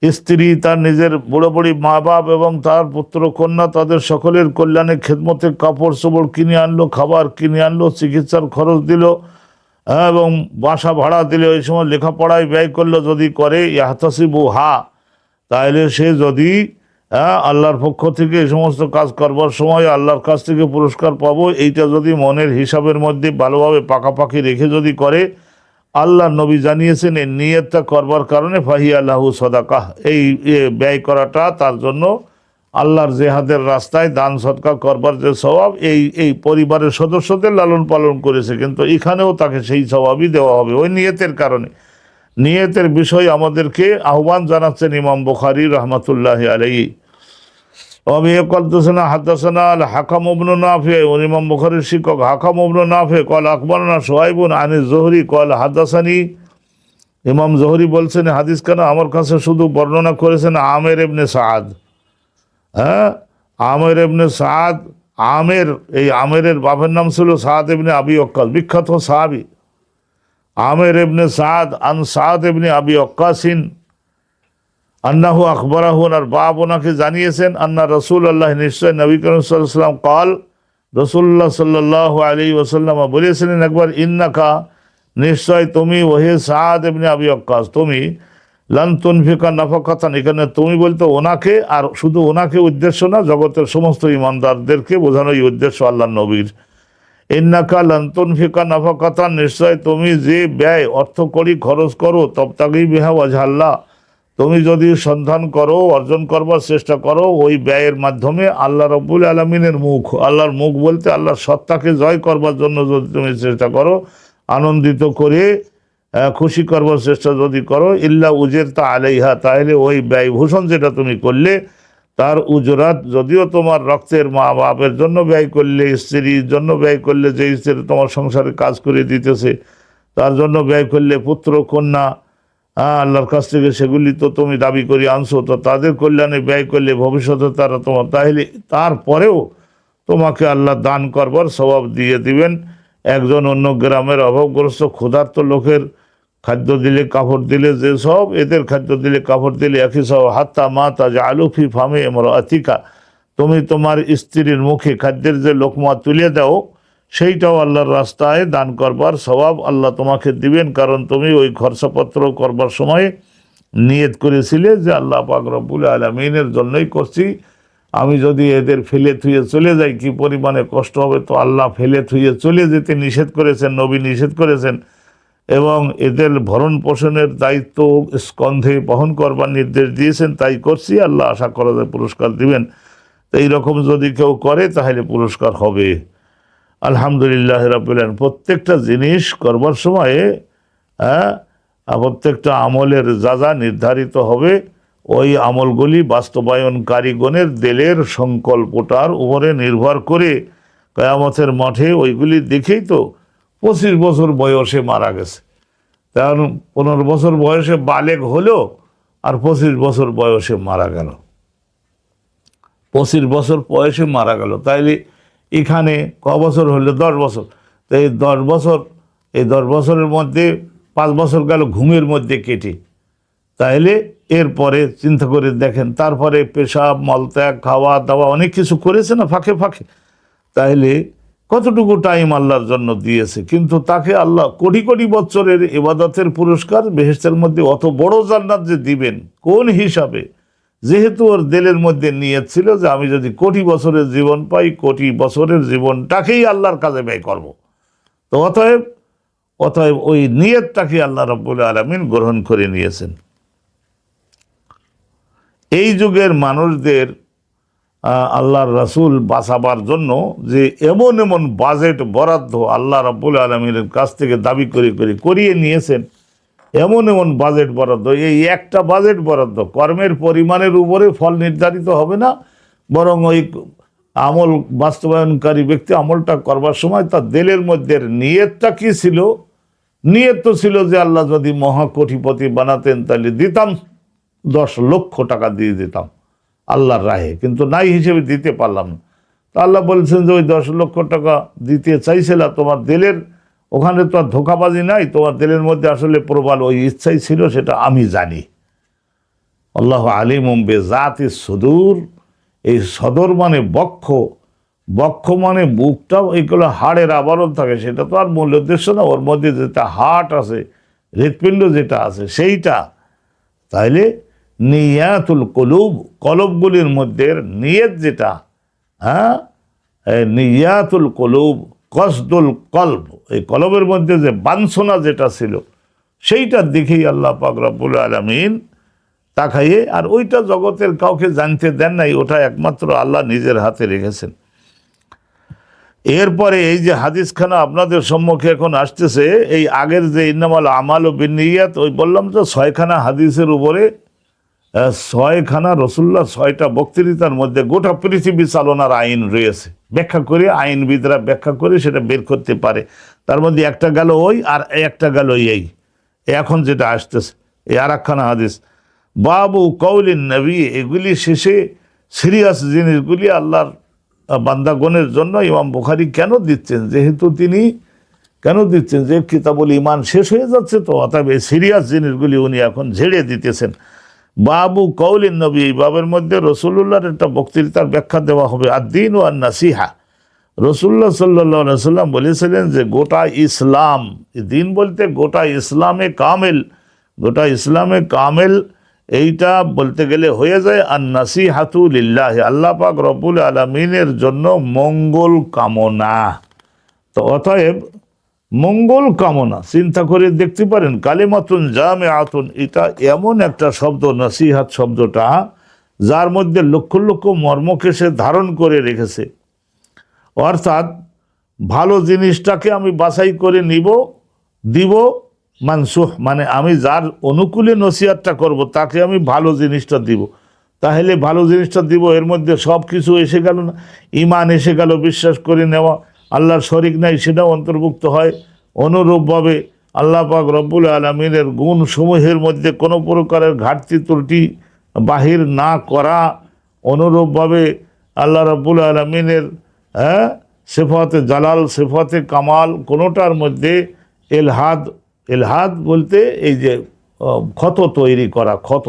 স্ত্রী, তার নিজের বুড়ো বুড়ি মা বাপ এবং তার পুত্র কন্যা তাদের সকলের কল্যাণে খেদমতে কাপড় চোপড় কিনে আনলো, খাবার কিনে আনলো, চিকিৎসার খরচ দিল এবং বাসা ভাড়া দিল, ওই সময় লেখাপড়ায় ব্যয় করলো যদি করে, ইয়াহতাসিবু হা, তাহলে সে যদি আল্লাহর পক্ষ থেকে এই সমস্ত কাজ করবার সময় আল্লাহর কাছ থেকে পুরস্কার পাবো, এইটা যদি মনের হিসাবের মধ্যে ভালোভাবে পাকাপাকি রেখে যদি করে, আল্লাহ নবী জানিয়েছেন এই নিয়তটা করবার কারণে ফাহিয়া লাহু সাদাকাহ, এই ব্যয় করাটা তার জন্য আল্লাহর জেহাদের রাস্তায় দান সদকা করবার যে স্বভাব, এই পরিবারের সদস্যদের লালন পালন করেছে, কিন্তু এখানেও তাকে সেই স্বভাবই দেওয়া হবে ওই নিয়তের কারণে। নিয়তের বিষয় আমাদেরকে আহ্বান জানাচ্ছেন ইমাম বুখারী রহমতুল্লাহ আলাইহি। হাদাসানা আল হাকাম ইবনে নাফি, ইমাম বুখারীর শিক্ষক হাকাম ইবনে নাফি কল আকবরনা শুআইবুন আনি যুহরি কল হাদাসানি, ইমাম যুহরি বলছেন হাদিস কেন আমার কাছে শুধু বর্ণনা করেছেন আমের ইবনে সাদ। আমের ইবনে সাদ, আমের, এই আমেরের বাপের নাম ছিল সাদ ইবনে আবি ওয়াক্কাস, বিখ্যাত সাহাবী আমের ইবনে সাদ আন সাদ ইবনে আবি ওয়াক্কাসিন আন্নাহু আখবরাহু, আর বাপ ওনাকে জানিয়েছেন আন্না রাসূলুল্লাহ, নিশ্চয় নবী করিম সাল্লাল্লাহু আলাইহি ওয়াসাল্লাম কাল, রাসূলুল্লাহ সাল্লাল্লাহু আলাইহি ওয়াসাল্লাম বলেছিলেন একবার, ইন্নাকা, নিশ্চয় তুমি, ওহে সাদ ইবনে আবি ওয়াক্কাস, তুমি লান তুনফিকা নাফাকাতান, এখানে তুমি বলতে ওনাকে, আর শুধু ওনাকে উদ্দেশ্য না, জগতের সমস্ত ইমানদারদেরকে বোঝানোই উদ্দেশ্য আল্লাহ নবীর। ইন্নাকা লান তুনফিকা নাফাকাতান, নিশ্চয় তুমি যে ব্যয় অর্থকড়ি খরচ করো, তাবতাগি বিহা ওয়াজহাল্লাহ, তুমি যদি সন্ধান করো, অর্জন করবার চেষ্টা করো ওই ব্যয়ের মাধ্যমে আল্লাহ রাব্বুল আলামিনের মুখ, আল্লাহর মুখ বলতে আল্লাহর সত্তাকে জয় করবার জন্য যদি তুমি চেষ্টা করো, আনন্দিত করে খুশি করবার চেষ্টা যদি করো, ইল্লা উজরতা আলাইহা, তাহলে ওই ব্যয়ভূষণ যেটা তুমি করলে তার উজরাত, যদিও তোমার রক্তের মা বাপের জন্য ব্যয় করলে, স্ত্রীর জন্য ব্যয় করলে, যে স্ত্রী তোমার সংসারে কাজ করে দিতেছে তার জন্য ব্যয় করলে, পুত্র কন্যা আল্লাহর কাছ থেকে সেগুলি তো তুমি দাবি করে আনছো, তো তাদের কল্যাণে ব্যয় করলে ভবিষ্যতে তারা তোমার, তাহলে তারপরেও তোমাকে আল্লাহ দান করবার স্বভাব দিয়ে দিবেন। একজন অন্য গ্রামের অভাবগ্রস্ত ক্ষুধার্ত লোকের খাদ্য দিলে, কাপড় দিলে, যে সব এদের খাদ্য দিলে, কাপড় দিলে একই সব। হাত্তা মা তাজা আলুফি ফামে ইমরাতিকা, তুমি তোমার স্ত্রীর মুখে খাদ্যের যে লোকমা তুলে দাও, সেইটাও আল্লাহর রাস্তায় দান করবার স্বভাব আল্লাহ তোমাকে দিবেন, কারণ তুমি ওই খরচাপত্র করবার সময় নিয়ত করেছিলে যে আল্লাহ পাক রব্বুল আলামিনের জন্যই করছি, আমি যদি এদের ফেলে থুয়ে চলে যাই কি পরিমাণে কষ্ট হবে, তো আল্লাহ ফেলে থুয়ে চলে যেতে নিষেধ করেছেন, নবী নিষেধ করেছেন, এবং এদের ভরণ পোষণের দায়িত্ব স্কন্ধে বহন করবার নির্দেশ দিয়েছেন, তাই করছি, আল্লাহ আশা করা যায় পুরস্কার দিবেন। তো এইরকম যদি কেউ করে তাহলে পুরস্কার হবে। আলহামদুলিল্লাহ রাব্বিল আলামিন। প্রত্যেকটা জিনিস করবার সময়ে প্রত্যেকটা আমলের যা নির্ধারিত হবে, ওই আমলগুলি বাস্তবায়নকারীগণের দিলের সংকল্পটার উপরে নির্ভর করে কিয়ামতের মাঠে ওইগুলি দেখেই তো 25 বছর বয়সে মারা গেছে, কারণ 15 বছর বয়সে বালেগ হলো আর 25 বছর বয়সে মারা গেল, 25 বছর বয়সে মারা গেল, তাইলে এখানে ক বছর হলো? 10 বছর। তো এই 10 বছরের মধ্যে 5 বছর গেল ঘুমের মধ্যে কেটে, তাইলে এরপরে চিন্তা করে দেখেন, তারপরে পেশাব, মলত্যাগ, খাওয়া দাওয়া অনেক কিছু করেছে না ফাঁকে ফাঁকে, তাইলে কতটুকু টাইম আল্লাহর জন্য দিয়েছে। কিন্তু তাকে আল্লাহ কোটি কোটি বছরের ইবাদতের পুরস্কার বেহেশতের মধ্যে অত বড় জান্নাত যে দিবেন কোন হিসাবে, যেহেতু ওর দিলের মধ্যে নিয়ত ছিল যে আমি যদি কোটি বছরের জীবন পাই, কোটি বছরের জীবনটাকেই আল্লাহর কাজে ব্যয় করব। তো অতএব ওই নিয়তটাকে আল্লাহ রাব্বুল আলামিন গ্রহণ করে নিয়েছেন। এই যুগের মানুষদের আল্লাহর রাসূল বাঁচাবার জন্য যে এমন এমন বাজেট বরাদ্দ আল্লাহ রাব্বুল আলামিনের কাছ থেকে দাবি করিয়ে নিয়েছেন, এমন এমন বাজেট বরাদ্দ, এই একটা বাজেট বরাদ্দ কর্মের পরিমাণের উপরে ফল নির্ধারিত হবে না, বরং ওই আমল বাস্তবায়নকারী ব্যক্তি আমলটা করবার সময় তার দিলের মধ্যে নিয়তটা কী ছিল। নিয়ত তো ছিল যে আল্লাহ যদি মহাকোটিপতি বানাতেন তাহলে দিতাম, 10 লক্ষ টাকা দিয়ে দিতাম আল্লাহর রাহে, কিন্তু নাই হিসেবে দিতে পারলাম না। তা আল্লাহ বলছেন যে ওই 10 লক্ষ টাকা দিতে চাইছিল, তোমার দিলের ওখানে তো আর ধোঁকাবাজি নাই, তোমার দিলের মধ্যে আসলে প্রবল ওই ইচ্ছাই ছিল, সেটা আমি জানি। আল্লাহ আলিমুম বিজাতিস সুদূর, এই সদর মানে বক্ষ, বক্ষ মানে বুকটাও, এইগুলো হাড়ের আবরণ থাকে, সেটা তো আর মূল উদ্দেশ্য না, ওর মধ্যে যেটা হার্ট আছে, হৃৎপিণ্ড যেটা আছে সেইটা। তাইলে নিয়াতুল কুলুব, কলবগুলির মধ্যে নিয়ত যেটা, হ্যাঁ, নিয়াতুল কুলুব কসদুল কলব, এই কলবের মধ্যে যে বাঞ্ছনা যেটা ছিল সেইটার দিকেই আল্লাহ পাক রব্বুল আলামিন তাকাইয়ে, আর ওইটা জগতের কাউকে জানতে দেন নাই, ওটা একমাত্র আল্লাহ নিজের হাতে রেখেছেন। এরপরে এই যে হাদিসখানা আপনাদের সম্মুখে এখন আসতেছে, এই আগের যে ইন্নামাল আমাল ও বিন্নিয়াত, ওই বললাম তো 6খানা হাদিসের উপরে 6খানা রসুল্লাহ 6টা বক্তৃতার মধ্যে গোটা পৃথিবী চালনার আইন রয়েছে, ব্যাখ্যা করে আইনবিদরা ব্যাখ্যা করে সেটা বের করতে পারে। তার মধ্যে একটা গেল ওই, আর একটা গেল এই এখন যেটা আসতেছে এই আর একখানা হাদিস, বাবু কৌলিন নবী, এগুলি শেষে সিরিয়াস জিনিসগুলি আল্লাহর বান্দাগণের জন্য ইমাম বুখারী কেন দিচ্ছেন, যেহেতু তিনি কেন দিচ্ছেন যে কিতাবুল ইমান শেষ হয়ে যাচ্ছে, তো অতএব এই সিরিয়াস জিনিসগুলি উনি এখন ঝেড়ে দিতেছেন। বাবু কৌলিন নবী, এই বাবের মধ্যে রসুল্লাহর একটা বক্তৃতার ব্যাখ্যা দেওয়া হবে। আদ্দিন ওয়ান নাসিহা, রসুল্লাহ সাল্লাল্লাহু সাল্লাম বলেছিলেন যে গোটা ইসলাম, দিন বলতে গোটা ইসলামে কামেল, গোটা ইসলামে কামেল এইটা বলতে গেলে হয়ে যায় আর নাসিহাতু লিল্লাহ, আল্লাহ পাক রব্বুল আলামিনের জন্য মঙ্গল কামনা। তো অতএব মঙ্গল কামনা চিন্তা করে দেখতে পারেন, কালিমাতুন জামিআতুন, এটা এমন একটা শব্দ, নাসিহাত শব্দটা, যার মধ্যে লক্ষ লক্ষ মর্মকে সে ধারণ করে রেখেছে। অর্থাৎ ভালো জিনিসটাকে আমি বাছাই করে নিব, দিব, মানসুহ মানে আমি যার অনুকূলে নসিহাতটা করব তাকে আমি ভালো জিনিসটা দিব। তাহলে ভালো জিনিসটা দিব, এর মধ্যে সব কিছু এসে গেল না? ইমান এসে গেল, বিশ্বাস করে নেওয়া, আল্লাহর শরিক নাই সেটাও অন্তর্ভুক্ত হয়। অনুরূপভাবে আল্লাহ পাক রব্বুল আলামিনের গুণসমূহের মধ্যে কোনো প্রকারের ঘাটতি ত্রুটি বাহির না করা, অনুরূপভাবে আল্লাহ রব্বুল আলামিনের সিফাতে জালাল, সিফাতে কামাল কোনোটার মধ্যে এলহাদ, এলহাদ বলতে এই যে ক্ষত তৈরি করা, ক্ষত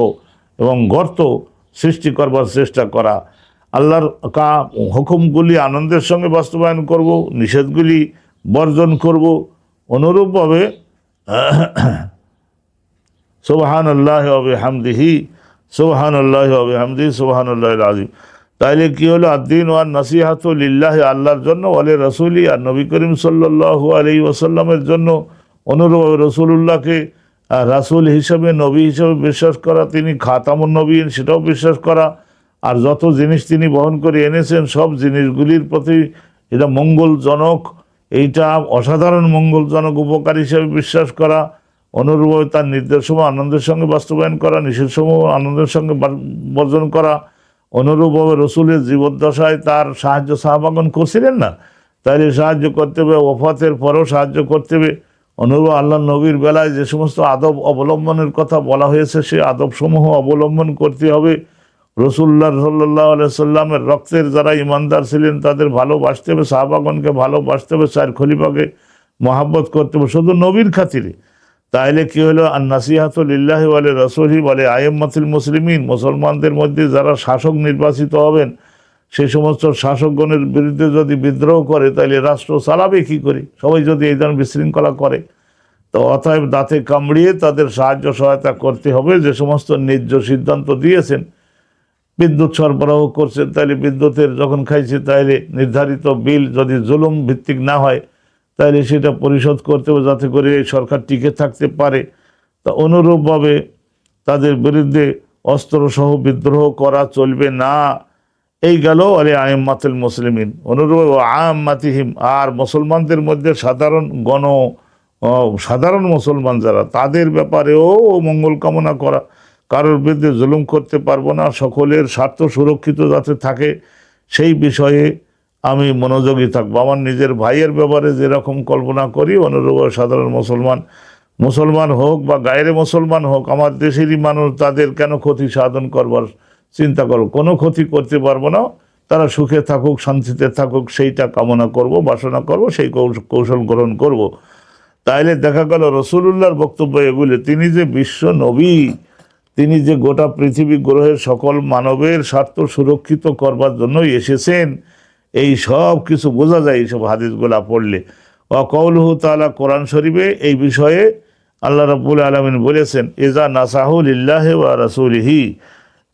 এবং গর্ত সৃষ্টি করবার চেষ্টা করা, আল্লাহর হুকুমগুলি আনন্দের সঙ্গে বাস্তবায়ন করব, নিষেধগুলি বর্জন করব। অনুরূপভাবে সুবহানাল্লাহি ওয়া বিহামদিহি, সুবহানাল্লাহি ওয়া বিহামদিহি, সুবহানাল্লাহিল আযীম। তাইলে কি হলো? আদ্দিন ওয়ান নাসিহাতু লিল্লাহি, আল্লাহর জন্য, ওয়ালি রাসূলি, আর নবী করিম সাল্লাল্লাহু আলাইহি ওয়াসাল্লামের জন্য। অনুরূপভাবে রসুলুল্লাহকে রাসূল হিসাবে, নবী হিসাবে বিশ্বাস করা, তিনি খাতামুন নবীন সেটাও বিশ্বাস করা, আর যত জিনিস তিনি বহন করে এনেছেন সব জিনিসগুলির প্রতি এটা মঙ্গলজনক, এইটা অসাধারণ মঙ্গলজনক উপকার হিসাবে বিশ্বাস করা। অনুরূপভাবে তার নির্দেশসমূহ আনন্দের সঙ্গে বাস্তবায়ন করা, নিষেধসমূহ আনন্দের সঙ্গে বর্জন করা। অনুরূপভাবে রসুলের জীবদ্দশায় তার সাহায্য সাহাবাগণ করছিলেন না, তাইলে সাহায্য করতে হবে, ওফাতের পরেও সাহায্য করতে হবে। অনুরূপ আল্লাহ নবীর বেলায় যে সমস্ত আদব অবলম্বনের কথা বলা হয়েছে সেই আদবসমূহ অবলম্বন করতে হবে। রসুল্লাহ সাল্লাল্লাহু আলাইহি সাল্লামের রক্তের যারা ইমানদার ছিলেন তাদের ভালোবাসতে হবে, সাহাবাগণকে ভালোবাসতে হবে, চার খলিফাকে মহাব্বত করতে হবে শুধু নবীর খাতিরে। তাইলে কি হলো? আর নাসিহাতু লিল্লাহি ওয়া লিরাসূলিহি ওয়া লিআইম্মাতিল মুসলিমিন, মুসলমানদের মধ্যে যারা শাসক নির্বাচিত হবেন সেই সমস্ত শাসকগণের বিরুদ্ধে যদি বিদ্রোহ করে তাহলে রাষ্ট্র চালাবে কী করে? সবাই যদি এই ধরনের বিশৃঙ্খলা করে, তো অতএব দাঁতে কামড়িয়ে তাদের সাহায্য সহায়তা করতে হবে। যে সমস্ত ন্যায্য সিদ্ধান্ত দিয়েছেন, বিদ্যুৎ সরবরাহ করছেন, তাইলে বিদ্যুতের যখন খাইছে তাইলে নির্ধারিত বিল যদি জুলুম ভিত্তিক না হয় তাইলে সেটা পরিশোধ করতে হবে যাতে করে এই সরকার টিকে থাকতে পারে। তা অনুরূপভাবে তাদের বিরুদ্ধে অস্ত্রসহ বিদ্রোহ করা চলবে না। এই গেল আলে আইম্মাতুল মুসলিমিন। অনুরূপ আম্মাতিহিম, আর মুসলমানদের মধ্যে সাধারণ মুসলমান যারা, তাদের ব্যাপারেও মঙ্গল কামনা করা, কারোর বিরুদ্ধে জুলুম করতে পারবো না, সকলের স্বার্থ সুরক্ষিত যাতে থাকে সেই বিষয়ে আমি মনোযোগী থাকবো। আমার নিজের ভাইয়ের ব্যাপারে যেরকম কল্পনা করি, অনুরূপ সাধারণ মুসলমান হোক বা গায়রে মুসলমান হোক, আমার দেশেরই মানুষ, তাদের কেন ক্ষতি সাধন করবার চিন্তা করো? কোনো ক্ষতি করতে পারবো না, তারা সুখে থাকুক, শান্তিতে থাকুক, সেইটা কামনা করব, বাসনা করব, সেই কৌশল গ্রহণ করব। তাইলে দেখা গেল রসুলুল্লাহর বক্তব্য এগুলি, তিনি যে বিশ্ব নবী, তিনি যে গোটা পৃথিবী গ্রহের সকল মানবের স্বার্থ সুরক্ষিত করবার জন্যই এসেছেন, এই সব কিছু বোঝা যায় এইসব হাদিসগুলা পড়লে। ওয়া কওলুহু তাআলা, কোরআন শরীফে এই বিষয়ে আল্লাহ রাব্বুল আলামিন বলেছেন, ইজা নাসাহু লিল্লাহি ওয়া রাসূলিহি,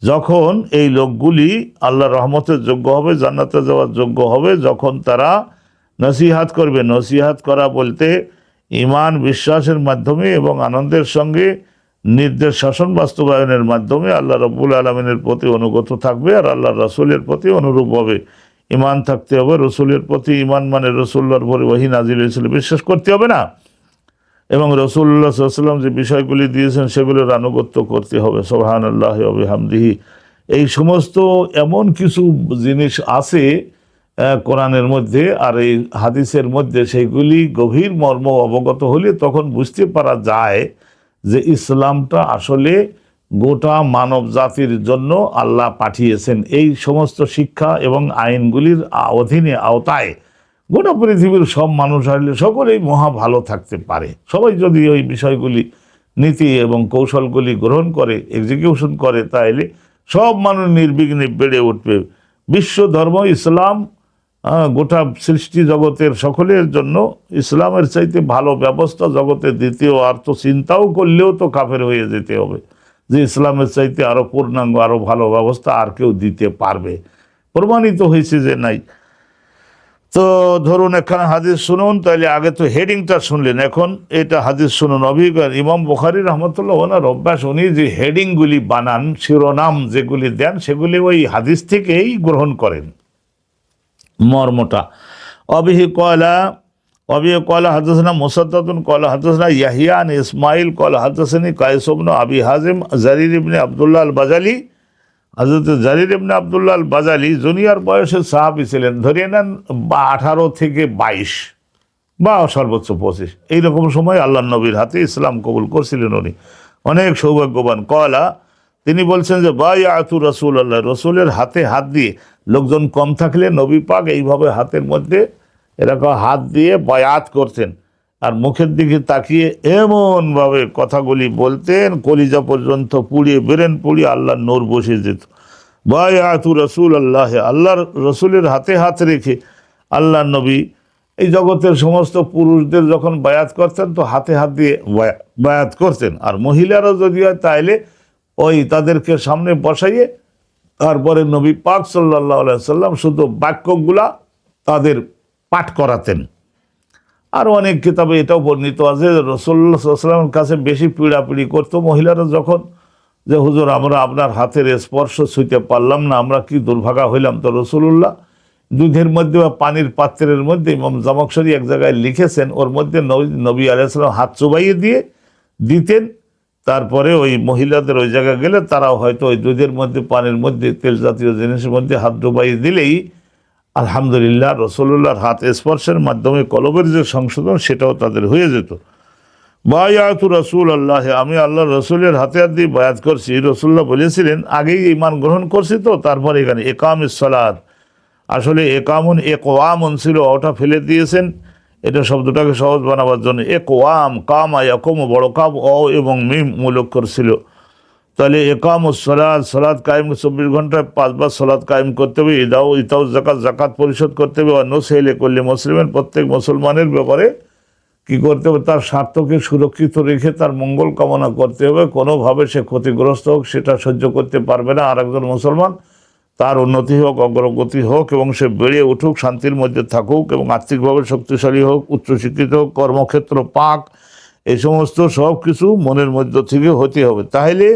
যখন এই লোকগুলি আল্লাহর রহমতের যোগ্য হবে, জান্নাতে যাওয়ার যোগ্য হবে, যখন তারা নসিহাত করবে। নসিহাত করা বলতে ঈমান বিশ্বাসের মাধ্যমে এবং আনন্দের সঙ্গে নির্দেশ শাসন বাস্তবায়নের মাধ্যমে আল্লাহ রাব্বুল আলামিনের প্রতি অনুগত থাকবে আর আল্লাহ রাসূলের প্রতি অনুরূপ হবে। ঈমান থাকতে হবে রসুলের প্রতি। ঈমান মানে রসুল্লাহর উপরে ওহী নাজিল হয়েছিল বিশ্বাস করতে হবে না, এবং রসুল্লাহ সাল্লাল্লাহু আলাইহি ওয়াসাল্লাম যে বিষয়গুলি দিয়েছেন সেগুলোর আনুগত্য করতে হবে। সুবহানাল্লাহি ওয়া বিহামদিহি। এই সমস্ত এমন কিছু জিনিস আছে কোরআনের মধ্যে আর এই হাদিসের মধ্যে, সেইগুলি গভীর মর্ম অবগত হলে তখন বুঝতে পারা যায় যে ইসলামটা আসলে গোটা মানব জাতির জন্য আল্লাহ পাঠিয়েছেন। এই সমস্ত শিক্ষা এবং আইনগুলির অধীনে আওতায় গোটা পৃথিবীর সব মানুষ আসলে সকলেই মহা ভালো থাকতে পারে। সবাই যদি ওই বিষয়গুলি নীতি এবং কৌশলগুলি গ্রহণ করে, এক্সিকিউশন করে, তাহলে সব মানুষ নির্বিঘ্নে বেড়ে উঠবে। বিশ্ব ধর্ম ইসলাম গোটা সৃষ্টি জগতের সকলের জন্য ইসলামের চাইতে ভালো ব্যবস্থা জগতে দ্বিতীয় আর তো চিন্তাও করলেও তো কাফের হয়ে যেতে হবে যে ইসলামের চাইতে আরও পূর্ণাঙ্গ আরও ভালো ব্যবস্থা আর কেউ দিতে পারবে। প্রমাণিত হয়েছে যে নাই। তো ধরুন এখানে হাদিস শুনুন, তাহলে আগে তো হেডিংটা শুনলেন, এখন এটা হাদিস শুনুন। অভিজ্ঞান ইমাম বুখারী রহমতুল্লাহ ওনার অভ্যাস, উনি যে হেডিংগুলি বানান, শিরোনাম যেগুলি দেন, সেগুলি ওই হাদিস থেকেই গ্রহণ করেন মর্মটা। অবিহি কলা হাদাসনা মুসাদ্দাদুন কলা হাদাসনা ইয়াহিয়া আন ইসমাইল কলা হাদাসনি কায়েস ইবনে আবি হাজিম জারির ইবনে আব্দুল্লাহ আল বাজালি। হযরত জারির ইবনে আব্দুল্লাহ আল বাজালি জুনিয়র বয়সের সাহাবী ছিলেন, ধরিয়ে নেন 18 থেকে 22 বা সর্বোচ্চ 25, এইরকম সময় আল্লাহ নবীর হাতে ইসলাম কবুল করছিলেন উনি, অনেক সৌভাগ্যবান। কলা, তিনি বলছেন যে বায়াতু রাসূলুল্লাহ, রসুলের হাতে হাত দিয়ে, লোকজন কম থাকলে নবী পাক এইভাবে হাতের মধ্যে এরকম হাত দিয়ে বায়াত করতেন আর মুখের দিকে তাকিয়ে এমনভাবে কথাগুলি বলতেন কলিজা পর্যন্ত পুড়িয়ে বেরেন পুড়িয়ে আল্লাহর নূর বসে যেত। বায়াতু রাসূলুল্লাহ, আল্লাহর রসুলের হাতে হাত রেখে আল্লাহ নবী এই জগতের সমস্ত পুরুষদের যখন বায়াত করতেন তো হাতে হাত দিয়ে বায়াত করতেন, আর মহিলারা যদি হয় তাহলে ওই তাদেরকে সামনে বসাইয়ে তারপরে নবী পাক সাল্লাল্লাহু আলাইহি সাল্লাম শুধু বাক্যগুলা তাদের পাঠ করাতেন। আর অনেক কিতাবে এটাও বর্ণিত আছে রাসূলুল্লাহ সাল্লাল্লাহু আলাইহি ওয়াসাল্লামের কাছে বেশি পীড়াপিড়ি করতো মহিলারা যখন, যে হুজুর আমরা আপনার হাতের স্পর্শ ছুঁতে পারলাম না, আমরা কি দুর্ভাগা হইলাম। তো রাসূলুল্লাহ দুধের মধ্যে বা পানির পাত্রের মধ্যে, ইমাম জামাখশরী এক জায়গায় লিখেছেন, ওর মধ্যে নবী আলাইহিস সালাম হাত চুবাইয়ে দিয়ে দিতেন, তারপরে ওই মহিলাদের ওই জায়গায় গেলে তারাও হয়তো ওই দুধের মধ্যে পানির মধ্যে তেল জাতীয় জিনিসের মধ্যে হাত ডুবাইয়ে দিলেই আলহামদুলিল্লাহ রসুল্লাহর হাত স্পর্শের মাধ্যমে কলবের যে সংশোধন সেটাও তাদের হয়ে যেত। বায়াতু রাসূল আল্লাহ, আমি আল্লাহ রসুলের হাতে হাত দিয়ে বায়াত করছি। রসুল্লাহ বলেছিলেন আগেই ঈমান গ্রহণ করছি তো, তারপরে এখানে একামিস সালাত, আসলে একামুন একওয়ামুন ছিল, ওটা ফেলে দিয়েছেন এটা শব্দটাকে সহজ বানাবার জন্য। একওয়াম, কামা ইয়াকুমু বড় কাম, অ এবং মিম মূলক করছিল। তাহলে একামুস সালাত, সালাত কায়েম 24 ঘন্টায় 5 বার সালাত কায়েম করতে হবে। ইতাও যাকাত, যাকাত পরিশোধ করতে হবে। আর নসেলে করলে মুসলিমের, প্রত্যেক মুসলমানের ব্যাপারে কি করতে হবে, তার স্বার্থকে সুরক্ষিত রেখে তার মঙ্গল কামনা করতে হবে। কোনোভাবে সে ক্ষতিগ্রস্ত হোক সেটা সহ্য করতে পারবে না। আর একজন মুসলমান তার উন্নতি হোক, অগ্রগতি হোক এবং সে বেড়ে উঠুক, শান্তির মধ্যে থাকুক এবং আর্থিকভাবে শক্তিশালী হোক, উচ্চশিক্ষিত হোক, কর্মক্ষেত্র পাক, এই সমস্ত সব কিছু মনের মধ্য থেকে হতে হবে। তাহলে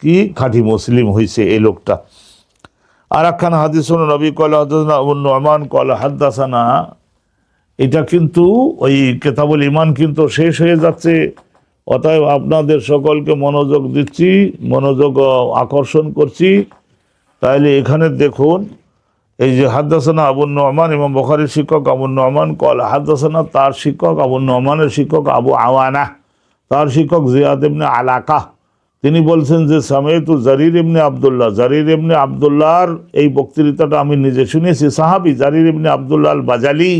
কি খাঁটি মুসলিম হয়েছে এই লোকটা। আর একখানা হাদিস শুনুন, নবী কলা হাদাসানা আবু নুআমান কলা হাদাসানা, এটা কিন্তু ওই কিতাবুল ঈমান কিন্তু শেষ হয়ে যাচ্ছে, অতএব আপনাদের সকলকে মনোযোগ দিচ্ছি, মনোযোগ আকর্ষণ করছি। তাইলে এখানে দেখুন এই যে হাদাসানা আবু নুআমান, ইমাম বুখারীর শিক্ষক আবু নুআমান কলা হাদাসানা, তার শিক্ষক আবু নুআমানের শিক্ষক আবু আওয়ানা, তার শিক্ষক জিয়াদ ইবনে আলাকা, তিনি বলছেন যে সামাইতু জারির ইবনে আব্দুল্লাহ, জারির ইবনে আব্দুল্লাহর এই বক্তৃতাটা আমি নিজে শুনেছি। সাহাবী জারির ইবনে আব্দুল্লাহ আল বাজালি,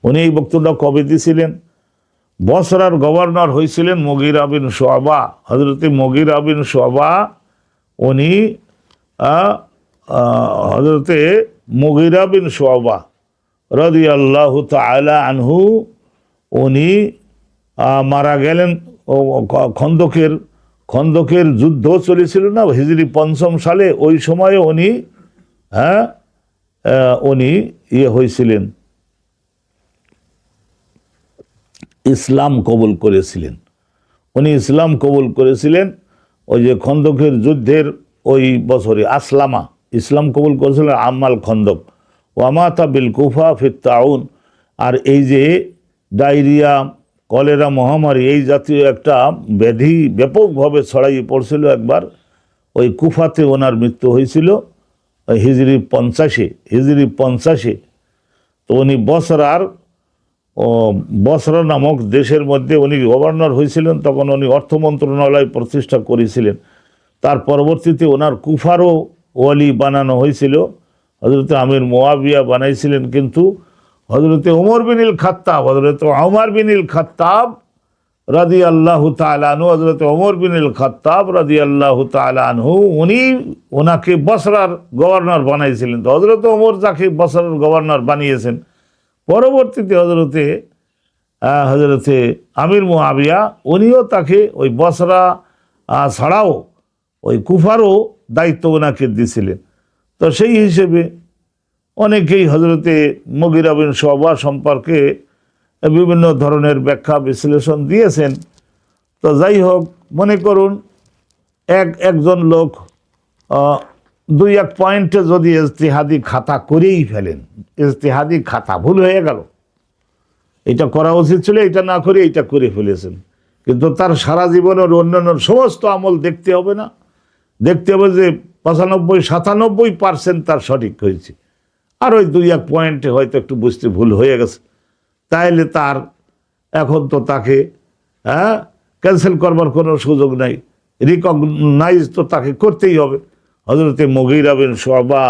উনি এই বক্তব্যটা কবে দিয়েছিলেন? বসরার গভর্নর হয়েছিলেন মুগীরা বিন শুআবা, হযরত মুগীরা বিন শুআবা, উনি হযরতে মুগীরা বিন শুআবা রাদিয়াল্লাহু তাআলা আনহু, উনি মারা গেলেন। ও খন্দকের খন্দকের যুদ্ধ চলেছিল না হিজরি ৫ম সালে, ওই সময়ে উনি হ্যাঁ উনি হয়েছিলেন, ইসলাম কবুল করেছিলেন। উনি ইসলাম কবুল করেছিলেন ওই যে খন্দকের যুদ্ধের ওই বছরে আসলামা ইসলাম কবুল করেছিলেন আমাল খন্দক। ওয়ামাতা বিল কুফা ফিত তাউন। আর এই যে ডায়রিয়া, কলেরা মহামারী, এই জাতীয় একটা ব্যাধি ব্যাপকভাবে ছড়াইয়ে পড়ছিল একবার, ওই কুফাতে ওনার মৃত্যু হয়েছিল হিজরি ৫০। তো উনি বসরা নামক দেশের মধ্যে উনি গভর্নর হয়েছিলেন, তখন উনি অর্থ মন্ত্রণালয় প্রতিষ্ঠা করেছিলেন। তার পরবর্তীতে ওনার কুফারও ওয়ালি বানানো হয়েছিল, হজরতে আমির মুয়াবিয়া বানাইছিলেন। কিন্তু হজরতে ওমর বিনিল খাত্তাব, হজরত ওমর বিনিল খাত্তাব রাদিয়াল্লাহু তাআলা আনহু, হজরত ওমর বিনিল খাত্তাব রাদিয়াল্লাহু তাআলা আনহু, উনি ওনাকে বসরার গভর্নর বানাইছিলেন। তো হজরত ওমর যাকে বসরার গভর্নর বানিয়েছেন, পরবর্তীতে হজরতে আমির মুয়াবিয়া উনিও তাকে ওই বসরা ছাড়াও ওই কুফারও দায়িত্ব ওনাকে দিয়েছিলেন। তো সেই হিসেবে অনেকেই হজরতে মুগিরা বিন শুবা সম্পর্কে বিভিন্ন ধরনের ব্যাখ্যা বিশ্লেষণ দিয়েছেন। তো যাই হোক, মনে করুন একজন লোক দুই এক পয়েন্টে যদি ইজতিহাদি খাতা করেই ফেলেন, ইজতিহাদি খাতা ভুল হয়ে গেল, এটা করা উচিত ছিল, এটা না করে এটা করে ফেলেছেন, কিন্তু তার সারা জীবনের অন্যান্য সমস্ত আমল দেখতে হবে না, দেখতে হবে যে ৯৫-৯৭% তার সঠিক হয়েছে, আর ওই দুই এক পয়েন্টে হয়তো একটু বুঝতে ভুল হয়ে গেছে, তাহলে তার এখন তো তাকে ক্যান্সেল করবার কোনো সুযোগ নাই, রিকগনাইজ তো তাকে করতেই হবে। হজরতে মুগিরা বিন শুবা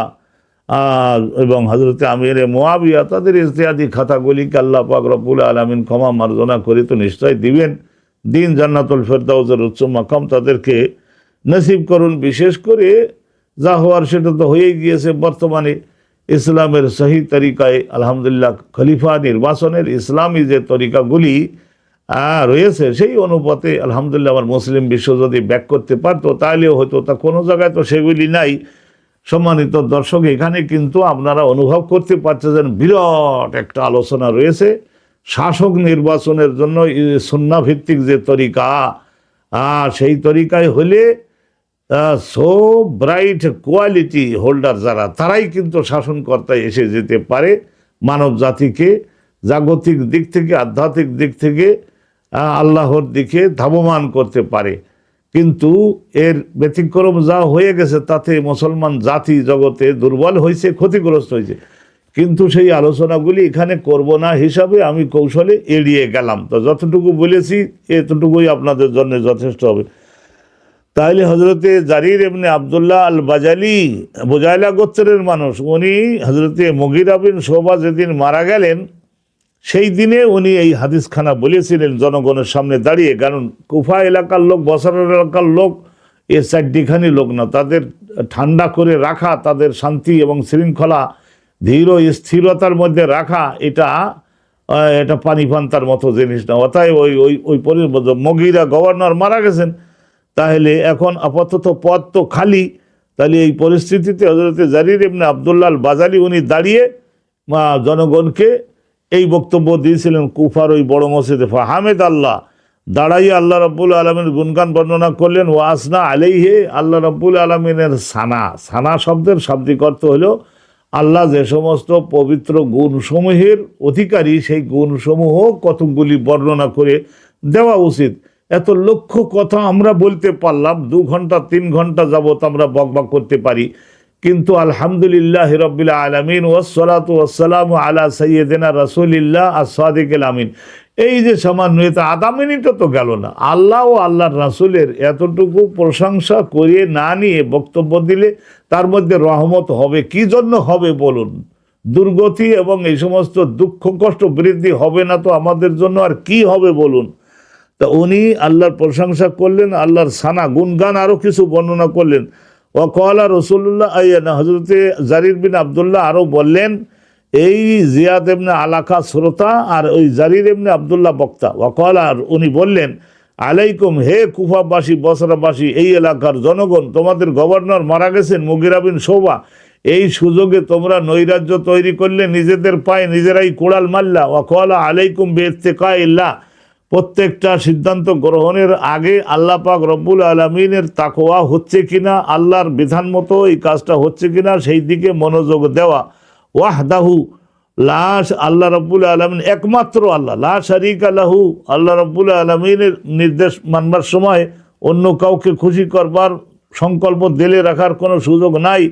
এবং হজরতে আমির মুয়াবিয়া তাদের ইজতিহাদি খাতাগুলিকে আল্লাহ পাক রব্বুল আলামিন ক্ষমা মার্জনা করে তো নিশ্চয় দিবেন, দিন জান্নাতুল ফেরদাউসের উচ্চ মাকাম তাদেরকে নসিব করুন। বিশেষ করে যা হওয়ার সেটা তো হয়েই গিয়েছে। বর্তমানে ইসলামের সহি তরিকায় আলহামদুলিল্লাহ খলিফা নির্বাচনের ইসলামী যে তরিকাগুলি রয়েছে, সেই অনুপাতে আলহামদুলিল্লাহ আমার মুসলিম বিশ্ব যদি ব্যাক করতে পারতো তাহলেও হয়তো, তা কোনো জায়গায় তো সেগুলি নাই। সম্মানিত দর্শক, এখানে কিন্তু আপনারা অনুভব করতে পারছেন বিরাট একটা আলোচনা রয়েছে শাসক নির্বাচনের জন্য সুন্নাহ ভিত্তিক যে তরিকা, সেই তরিকায় হলে সো ব্রাইট কোয়ালিটি হোল্ডার যারা, তারাই কিন্তু শাসনকর্তায় এসে যেতে পারে, মানব জাতিকে জাগতিক দিক থেকে আধ্যাত্মিক দিক থেকে আল্লাহর দিকে ধাবমান করতে পারে। কিন্তু এর ব্যতিক্রম যা হয়ে গেছে তাতে মুসলমান জাতি জগতে দুর্বল হয়েছে, ক্ষতিগ্রস্ত হয়েছে। কিন্তু সেই আলোচনাগুলি এখানে করব না হিসাবে আমি কৌশলে এড়িয়ে গেলাম। তো যতটুকু বলেছি এতটুকুই আপনাদের জন্য যথেষ্ট হবে। তাহলে হজরতে জারির ইবনে আবদুল্লাহ আল বাজালি, বুজাইলা গোত্রের মানুষ, উনি হজরতে মুগিরা বিন শুবা যেদিন মারা গেলেন সেই দিনে উনি এই হাদিসখানা বলেছিলেন জনগণের সামনে দাঁড়িয়ে। কারণ কুফা এলাকার লোক, বসরা এলাকার লোক এ চারটিখানি লোক না, তাদের ঠান্ডা করে রাখা, তাদের শান্তি এবং শৃঙ্খলা ধীর স্থিরতার মধ্যে রাখা, এটা পানি পান্তার মতো জিনিস না। অতএব ওই মুগিরা গভর্নর মারা গেছেন, তাহলে এখন আপাতত পদ তো খালি। তাহলে এই পরিস্থিতিতে হজরতে জারির ইবনে আবদুল্লাহ আল বাজালি উনি দাঁড়িয়ে জনগণকে এই বক্তব্য দিয়েছিলেন কুফার ওই বড় মসজিদে। ফাহামেদ আল্লাহ, দাঁড়াইয়ে আল্লাহ রাব্বুল আলামিনের গুণগান বর্ণনা করলেন। ওয়াসনা আলাইহি, আল্লাহ রাব্বুল আলামিনের সানা শব্দের শাব্দিক অর্থ হলো আল্লাহ যে সমস্ত পবিত্র গুণসমূহের অধিকারী, সেই গুণসমূহ কতকগুলি বর্ণনা করে দেওয়া উচিত। এত লক্ষ কথা আমরা বলতে পারলাম, 2 ঘন্টা 3 ঘন্টা যাবত আমরা বকবক করতে পারি, কিন্তু আলহামদুলিল্লাহ রাব্বিল আলামিন ওয়াসসালাতু ওয়াসসালামু আলা সাইয়্যিদিনা রাসূলিল্লাহ আস-সাদিকিল আমিন, এই যে সামান্য এটা আধা মিনিটও তো গেল না, আল্লাহ ও আল্লাহর রাসূলের এতটুকু প্রশংসা করে না নিয়ে বক্তব্য দিলে তার মধ্যে রহমত হবে কি জন্য হবে বলুন? দুর্গতি এবং এই সমস্ত দুঃখ কষ্ট বৃদ্ধি হবে না তো আমাদের জন্য আর কি হবে বলুন? তা উনি আল্লাহর প্রশংসা করলেন, আল্লাহর সানা গুণগান আরও কিছু বর্ণনা করলেন। ওয়াকালা রাসূলুল্লাহ আয়ানা, হযরতে জারির বিন আবদুল্লাহ আরও বললেন, এই জিয়াদ ইবনে আলাকা শ্রোতা আর ওই জারির ইবনে আব্দুল্লাহ বক্তা। ওয়াকাল, আর উনি বললেন, আলাইকুম, হে কুফাবাসী, বসরাবাসী, এই এলাকার জনগণ, তোমাদের গভর্নর মারা গেছেন মুগিরা বিন শুবা। এই সুযোগে তোমরা নৈরাজ্য তৈরি করলে, নিজেদের পায়ে নিজেরাই কোড়াল মারলা। ওয়াকাল আলাইকুম বিইত্তিকাইল্লাহ, প্রত্যেকটা সিদ্ধান্ত গ্রহণের আগে আল্লাহ পাক রব্বুল আলামিনের তাকওয়া হচ্ছে কিনা, আল্লাহর বিধান মতো এই কাজটা হচ্ছে কিনা সেই দিকে মনোযোগ দেওয়া। ওয়াহদাহু, লাশ আল্লাহ রব্বুল আলামিন একমাত্র আল্লাহ, লা শারীকা লাহু, আল্লাহ রব্বুল আলামিনের নির্দেশ মানবার সময় অন্য কাউকে খুশি করবার সংকল্প দিলে রাখার কোনো সুযোগ নাই।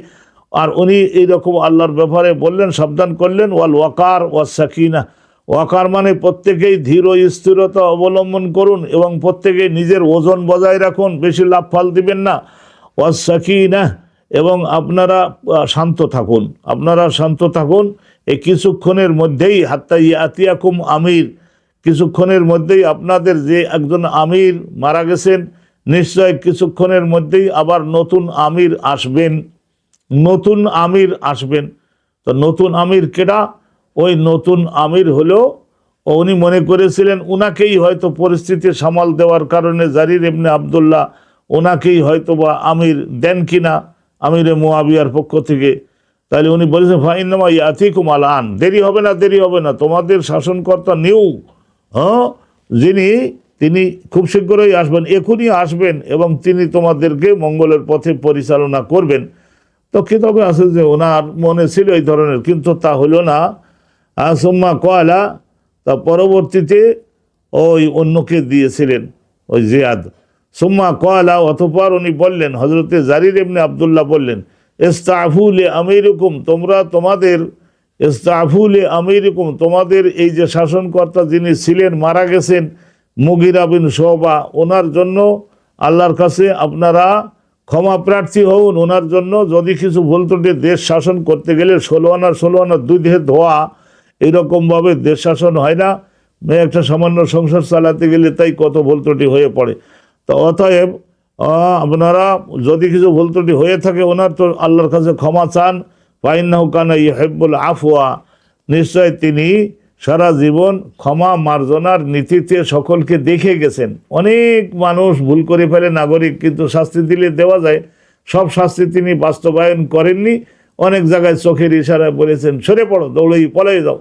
আর উনি এইরকম আল্লাহর ব্যাপারে বললেন, সাবধান করলেন, ওয়াল ওয়াকার ওয়াস সাকিনা, ওয়াকার মানে প্রত্যেকেই ধীর ও স্থিরতা অবলম্বন করুন এবং প্রত্যেকেই নিজের ওজন বজায় রাখুন, বেশি লাফাল দিবেন না। ওয়াস সাকিনা, এবং আপনারা শান্ত থাকুন, আপনারা শান্ত থাকুন। এই কিছুক্ষণের মধ্যেই, হাত্তা ইয়াতিয়াকুম আমির, কিছুক্ষণের মধ্যেই আপনাদের যে একজন আমির মারা গেছেন, নিশ্চয় কিছুক্ষণের মধ্যেই আবার নতুন আমির আসবেন, নতুন আমির আসবেন। তো নতুন আমির কেডা? ওই নতুন আমির হলো, উনি মনে করেছিলেন উনাকেই হয়তো পরিস্থিতি সামাল দেওয়ার কারণে জারির ইবনে আব্দুল্লাহ ওনাকেই হয়তো বা আমির দেন কিনা, আমিরে মুআবিয়ার পক্ষ থেকে। তাহলে উনি বলেছেন, ফাইন্নামা ইয়াতিকুম আলান, দেরি হবে না, দেরি হবে না, তোমাদের শাসনকর্তা নিউ, যিনি, তিনি খুব শীঘ্রই আসবেন, এখনই আসবেন এবং তিনি তোমাদেরকে মঙ্গলের পথে পরিচালনা করবেন। তো কিতাবে আছে যে ওনার মনে ছিল এই ধরনের, কিন্তু তা হলো না। সুম্মা কয়লা, তা পরবর্তীতে ওই অন্যকে দিয়েছিলেন ওই জিয়াদ। সুম্মা কয়লা, অতঃপর উনি বললেন, হজরতে জারির ইবনে আব্দুল্লাহ বললেন, ইস্তাফুলে আমিরুকুম, তোমরা তোমাদের, ইস্তাফুলে আমিরুকুম, তোমাদের এই যে শাসনকর্তা যিনি ছিলেন মারা গেছেন মুগিরা বিন শুবা, ওনার জন্য আল্লাহর কাছে আপনারা ক্ষমা প্রার্থী হন। ওনার জন্য যদি কিছু ভুল ত্রুটি, দেশ শাসন করতে গেলে 16 আনা দুধে ধোয়া, এরকমভাবে দেশ শাসন হয় না, একটা সামান্য সংসার চালাতে গেলে তাই কত ভুল ত্রুটি হয়ে পড়ে। তো অতএব আপনারা যদি কিছু ভুল ত্রুটি হয়ে থাকে, ওনার তো আল্লাহর কাছে ক্ষমা চান। ফাইন্নাহু কানা ইউহিব্বুল আফওয়া, নিশ্চয় তিনি সারা জীবন ক্ষমা মার্জনার নীতিতে সকলকে দেখে গেছেন। অনেক মানুষ ভুল করে ফেলে নাগরিক, কিন্তু শাস্তি দিলে দেওয়া যায়, সব শাস্তি তিনি বাস্তবায়ন করেননি। অনেক জায়গায় চোখের ইশারায় বলেছেন, সরে পড়ো, দৌড়েই পলাই যাও,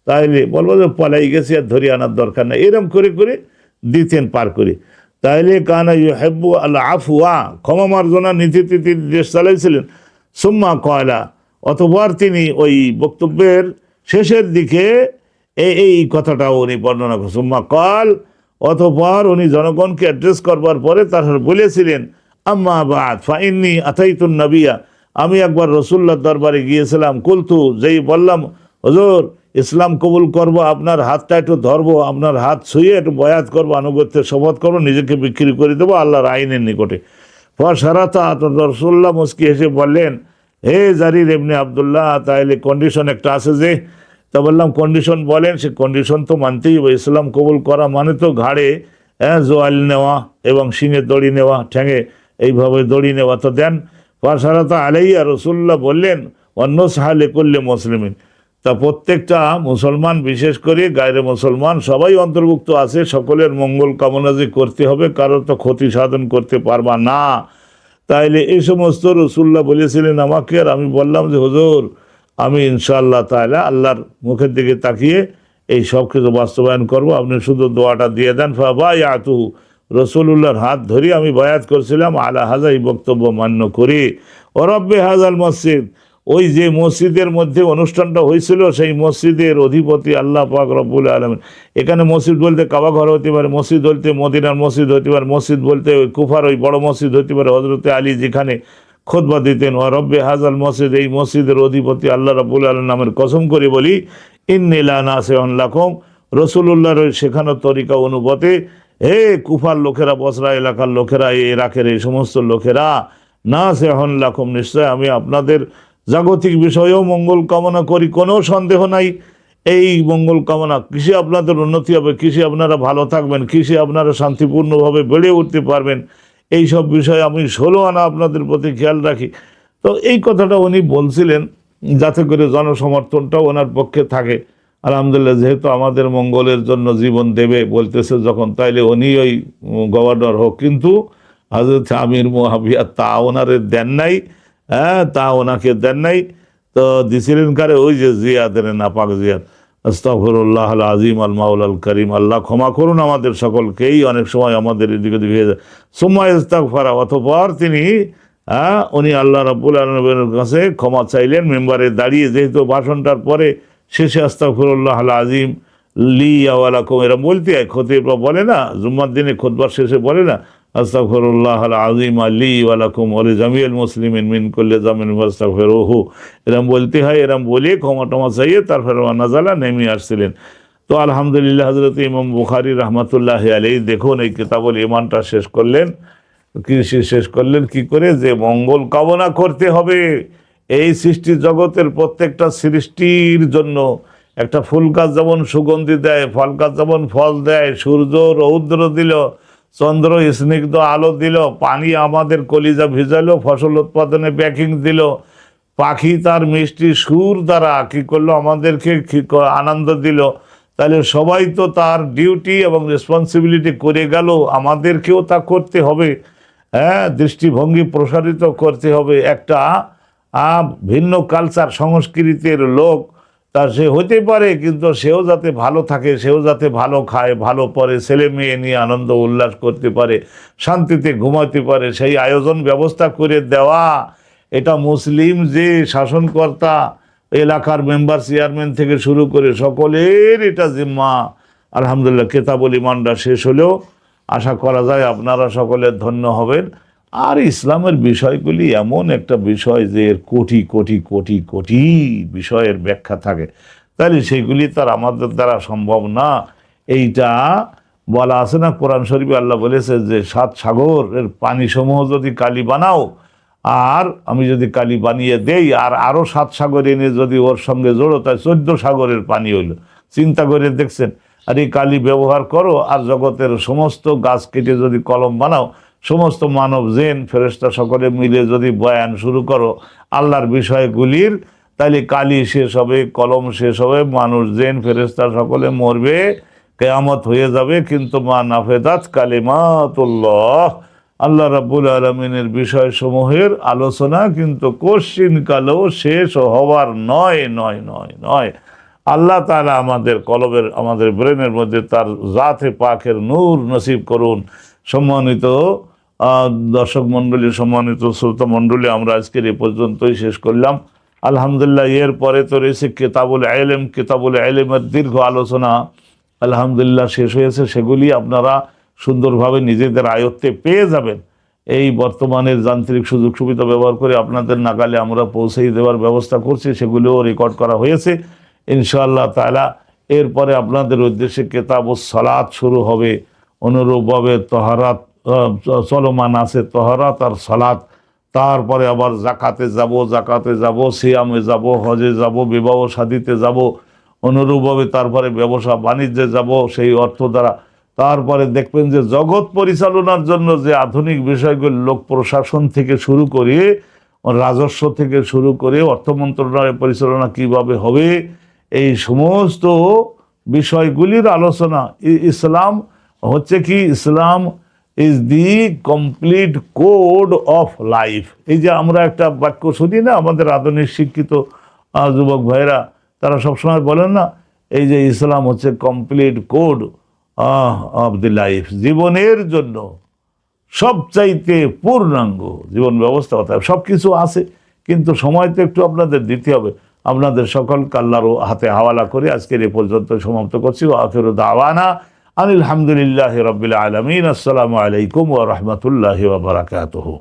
তাইলে বলবো যে পলাই গেছি, আর ধরে আনার দরকার নেই, এরম করে করে দিতেন পার করে। তাইলে কানা ইউহিব্বু আল আফওয়া, ক্ষমা মার্জনার নীতিতে তিনি দেশ চালাইছিলেন। সুম্মা কয়লা, অতঃপর তিনি ওই বক্তব্যের শেষের দিকে এই কথাটা উনি বর্ণনা করেন। সুম্মা কল, অতঃপর উনি জনগণকে অ্যাড্রেস করবার পরে তারপর বলেছিলেন, আম্মা বাদ ফাইন্নি আতাইতুন নবিয়া, আমি একবার রসুল্লাহ দরবারে গিয়েছিলাম। কুলতু, যেই বললাম হুজুর ইসলাম কবুল করব, আপনার হাতটা একটু ধরবো, আপনার হাত ছুঁয়ে একটু বয়াত করবো, আনুগত্যের শপথ করবো, নিজেকে বিক্রি করে দেবো আল্লাহর আইনের নিকটে। সারাতা রসুল্লাহ মুস্কি এসে বললেন, হে জারির ইবনে আব্দুল্লাহ, তাইলে কন্ডিশন একটা আছে যে। তা বললাম, কন্ডিশন বলেন। সে কন্ডিশন তো মানতেই হবে, ইসলাম কবুল করা মানে তো ঘাড়ে জোয়াল নেওয়া এবং শিঙে দড়ি নেওয়া, ঠ্যাঙে এইভাবে দড়ি নেওয়া, তো দেন। ফাসারাতা আলাইয়া, রসুল্লাহ বললেন, অন্য সাহালে করলে মুসলিমিন, তা প্রত্যেকটা মুসলমান, বিশেষ করে গায়রে মুসলমান সবাই অন্তর্ভুক্ত আছে, সকলের মঙ্গল কামনা যে করতে হবে, কারোর তো ক্ষতি সাধন করতে পারবা না। তাইলে এই সমস্ত রসুল্লাহ বলেছিলেন আমাকে, আর আমি বললাম যে হুজুর আমি ইনশাআল্লাহ তাআলা আল্লাহর মুখের দিকে তাকিয়ে এই সব কিছু বাস্তবায়ন করবো, আপনি শুধু দোয়াটা দিয়ে দেন। ফাবায়াতু, রসুলুল্লাহর হাত ধরে আমি বায়াত করছিলাম, আলা হাজা, এই বক্তব্য মান্য করি। ও রব্বে হাজাল মসজিদ, ওই যে মসজিদের মধ্যে অনুষ্ঠানটা হয়েছিল, সেই মসজিদের অধিপতি আল্লাহ পাক রব্বুল আলামিন। এখানে মসজিদ বলতে কাবা ঘর হতে পারে, মসজিদ বলতে মদিনার মসজিদ হতে পারে, মসজিদ বলতে ওই কুফার ওই বড় মসজিদ হতে পারে, হজরতে আলী যেখানে খুতবা দিতেন। ও রব্বে হাজাল মসজিদ, এই মসজিদের অধিপতি আল্লাহ রব্বুল আলামিন নামের কসম করে বলি, ইন্নী লা নাসিহুন লাকুম, রসুলুল্লাহর ওই শেখানো তরিকা অনুপাতে, হে কুফার লোকেরা, বসরা এলাকার লোকেরা, এই ইরাকের এই সমস্ত লোকেরা, নাসিহুন লাকুম, নিশ্চয় আমি আপনাদের জাগতিক বিষয়েও মঙ্গল কামনা করি, কোনো সন্দেহ নাই। এই মঙ্গল কামনা, কৃষি আপনাদের উন্নতি হবে, কৃষি আপনারা ভালো থাকবেন, কৃষি আপনারা শান্তিপূর্ণভাবে বেড়ে উঠতে পারবেন, এই সব বিষয়ে আমি 16 আনা আপনাদের প্রতি খেয়াল রাখি। তো এই কথাটা উনি বলছিলেন যাতে করে জনসমর্থনটাও ওনার পক্ষে থাকে। আলহামদুলিল্লাহ, যেহেতু আমাদের মঙ্গলের জন্য জীবন দেবে বলতেছে যখন, তাইলে উনি ওই গভর্নর হোক। কিন্তু হযরত আমির মুয়াবিয়া তা ওনারে দেন নাই, হ্যাঁ, তা ওনাকে দেন নাই। তো দিছিলেন কারে? ওই যে জিয়াদের নাপাক জিয়াদ। আস্তাগফিরুল্লাহ আল আজিম আল মাওলাল করিম। আল্লাহ ক্ষমা করুন আমাদের সকলকেই, অনেক সময় আমাদের এদিকে দিকে হয়ে যায়। সুম্মা ইস্তাগফারা, অতঃপর তিনি উনি আল্লাহ রাব্বুল আলামিনের কাছে ক্ষমা চাইলেন মেম্বারে দাঁড়িয়ে। যেহেতু ভাষণটার পরে শেষে আস্তাগফিরুল্লাহ আল আজিম লি ওয়া লাকুম এরা বলতে হয়, খতিব বলে না জুম্মার দিনে খুতবার শেষে বলে না আস্তাগফিরুল্লাহ আল আজিম লি ওয়া লাকুম ওয়া লিজামিল মুসলিমিন মিন কুল্লি যামিন ফাস্তাগফিরুহু, এরম বলতে হয়। এরম বলে ক্ষমা টমা চাইয়ে তারপরে নাজালা নেমে আসছিলেন। তো আলহামদুলিল্লাহ, হযরত ইমাম বুখারী রাহমাতুল্লাহি আলাইহি দেখুন এই কিতাবুল ঈমানটা শেষ করলেন। কৃষি শেষ করলেন কি করে? যে মঙ্গল কামনা করতে হবে এই সৃষ্টি জগতের প্রত্যেকটা সৃষ্টির জন্য। একটা ফুল গাছ যেমন সুগন্ধি দেয়, ফল গাছ যেমন ফল দেয়, সূর্য রৌদ্র দিল, চন্দ্র স্নিগ্ধ আলো দিল, পানি আমাদের কলিজা ভিজালো, ফসল উৎপাদনে ব্যাকিং দিল, পাখি তার মিষ্টি সুর দ্বারা কি করলো? আমাদেরকে আনন্দ দিল। তাহলে সবাই তো তার ডিউটি এবং রেসপন্সিবিলিটি করে গেল, আমাদেরকেও তা করতে হবে। হ্যাঁ, দৃষ্টিভঙ্গি প্রসারিত করতে হবে। একটা ভিন্ন কালচার সংস্কৃতির লোক তার সে হতে পারে, কিন্তু সেও যাতে ভালো থাকে, সেও যাতে ভালো খায়, ভালো পরে, ছেলে মেয়ে নিয়ে আনন্দ উল্লাস করতে পারে, শান্তিতে ঘুমাতে পারে, সেই আয়োজন ব্যবস্থা করে দেওয়া। এটা মুসলিম যে শাসনকর্তা, এলাকার মেম্বার চেয়ারম্যান থেকে শুরু করে সকলের এটা জিম্মা। আলহামদুলিল্লাহ, কিতাবুল ঈমানটা শেষ হলেও আশা করা যায় আপনারা সকলে ধন্য হবেন। আর ইসলামের বিষয়গুলি এমন একটা বিষয় যে এর কোটি কোটি কোটি কোটি বিষয়ের ব্যাখ্যা থাকে, তাহলে সেগুলি তার আমাদের দ্বারা সম্ভব না। এইটা বলা আছে না কোরআন শরীফে, আল্লাহ বলেছে যে 7 সাগরের পানিসমূহ যদি কালি বানাও, আর আমি যদি কালি বানিয়ে দেই, আর আরও 7 সাগর এনে যদি ওর সঙ্গে জোড়ো, তাই 14 সাগরের পানি হইল। চিন্তা করে দেখছেন? আর এই কালি ব্যবহার করো, আর জগতের সমস্ত গাছ কেটে যদি কলম বানাও, সমস্ত মানব জেন ফেরেশতা সকলে মিলে যদি বয়ান শুরু করো আল্লাহর বিষয়গুলির, তাহলে কালি শেষ হবে, কলম শেষ হবে, মানুষ জেন ফেরেশতা সকলে মরবে, কিয়ামত হয়ে যাবে। কিন্তু মা নাফেদাত কালিমাতুল্লাহ, আল্লাহ রাব্বুল আলামিনের বিষয়সমূহের আলোচনা কিন্তু কোশ্চিন কালেও শেষ হওয়ার নয় নয় নয় নয়। আল্লাহ তাআলা আমাদের কলবের, আমাদের ব্রেনের মধ্যে তার জাতে পাকের নূর নসিব করুন। সম্মানিত দর্শক মণ্ডলী, সম্মানিত শ্রোতা মণ্ডলী, আমরা আজকের এ পর্যন্তই শেষ করলাম। আলহামদুলিল্লাহ, এরপরে তো রয়েছে কিতাবুল ইলম। কিতাবুল ইলমের দীর্ঘ আলোচনা আলহামদুলিল্লাহ শেষ হয়েছে। সেগুলি আপনারা সুন্দরভাবে নিজেদের আয়ত্তে পেয়ে যাবেন। এই বর্তমানের যান্ত্রিক সুযোগ সুবিধা ব্যবহার করে আপনাদের নাগালে আমরা পৌঁছেই দেওয়ার ব্যবস্থা করছি, সেগুলিও রেকর্ড করা হয়েছে ইনশাআল্লাহ তাআলা। এরপরে আপনাদের উদ্দেশ্যে কিতাবুস সালাত শুরু হবে। অনুরূপভাবে তহারাত চলমান আছে, তহারাত আর সালাত। তারপরে আবার জাকাতে যাব, সিয়ামে যাব, হজে যাব, বিবাহ শাদীতে যাব, অনুরূপভাবে তারপরে ব্যবসা বাণিজ্যে যাব সেই অর্থ দ্বারা। তারপরে দেখবেন যে জগৎ পরিচালনার জন্য যে আধুনিক বিষয়গুলো, লোক প্রশাসন থেকে শুরু করে, রাজস্ব থেকে শুরু করে, অর্থ মন্ত্রণালয় পরিচালনা কিভাবে হবে, এই সমস্ত বিষয়গুলির আলোচনা। ইসলাম হচ্ছে কি? Islam is the complete code of life. এই যে আমরা একটা বাক্য শুনি না, আমাদের আধুনিক শিক্ষিত যুবক ভাইরা তারা সবসময় বলেন না, এই যে ইসলাম হচ্ছে complete code of the life, জীবনের জন্য সবচাইতে পূর্ণাঙ্গ জীবন ব্যবস্থা। অর্থাৎ সব কিছু আছে, কিন্তু সময় তো একটু আপনাদের দিতে হবে। আপনাদের সকলকে আল্লাহর হাতে হাওয়ালা করে আজকের এ পর্যন্ত সমাপ্ত করছি। আখিরু দাওয়ানা আনিল হামদুলিল্লাহি রাব্বিল আলামিন। আসসালামু আলাইকুম ওয়া রাহমাতুল্লাহি ওয়া বারাকাতুহু।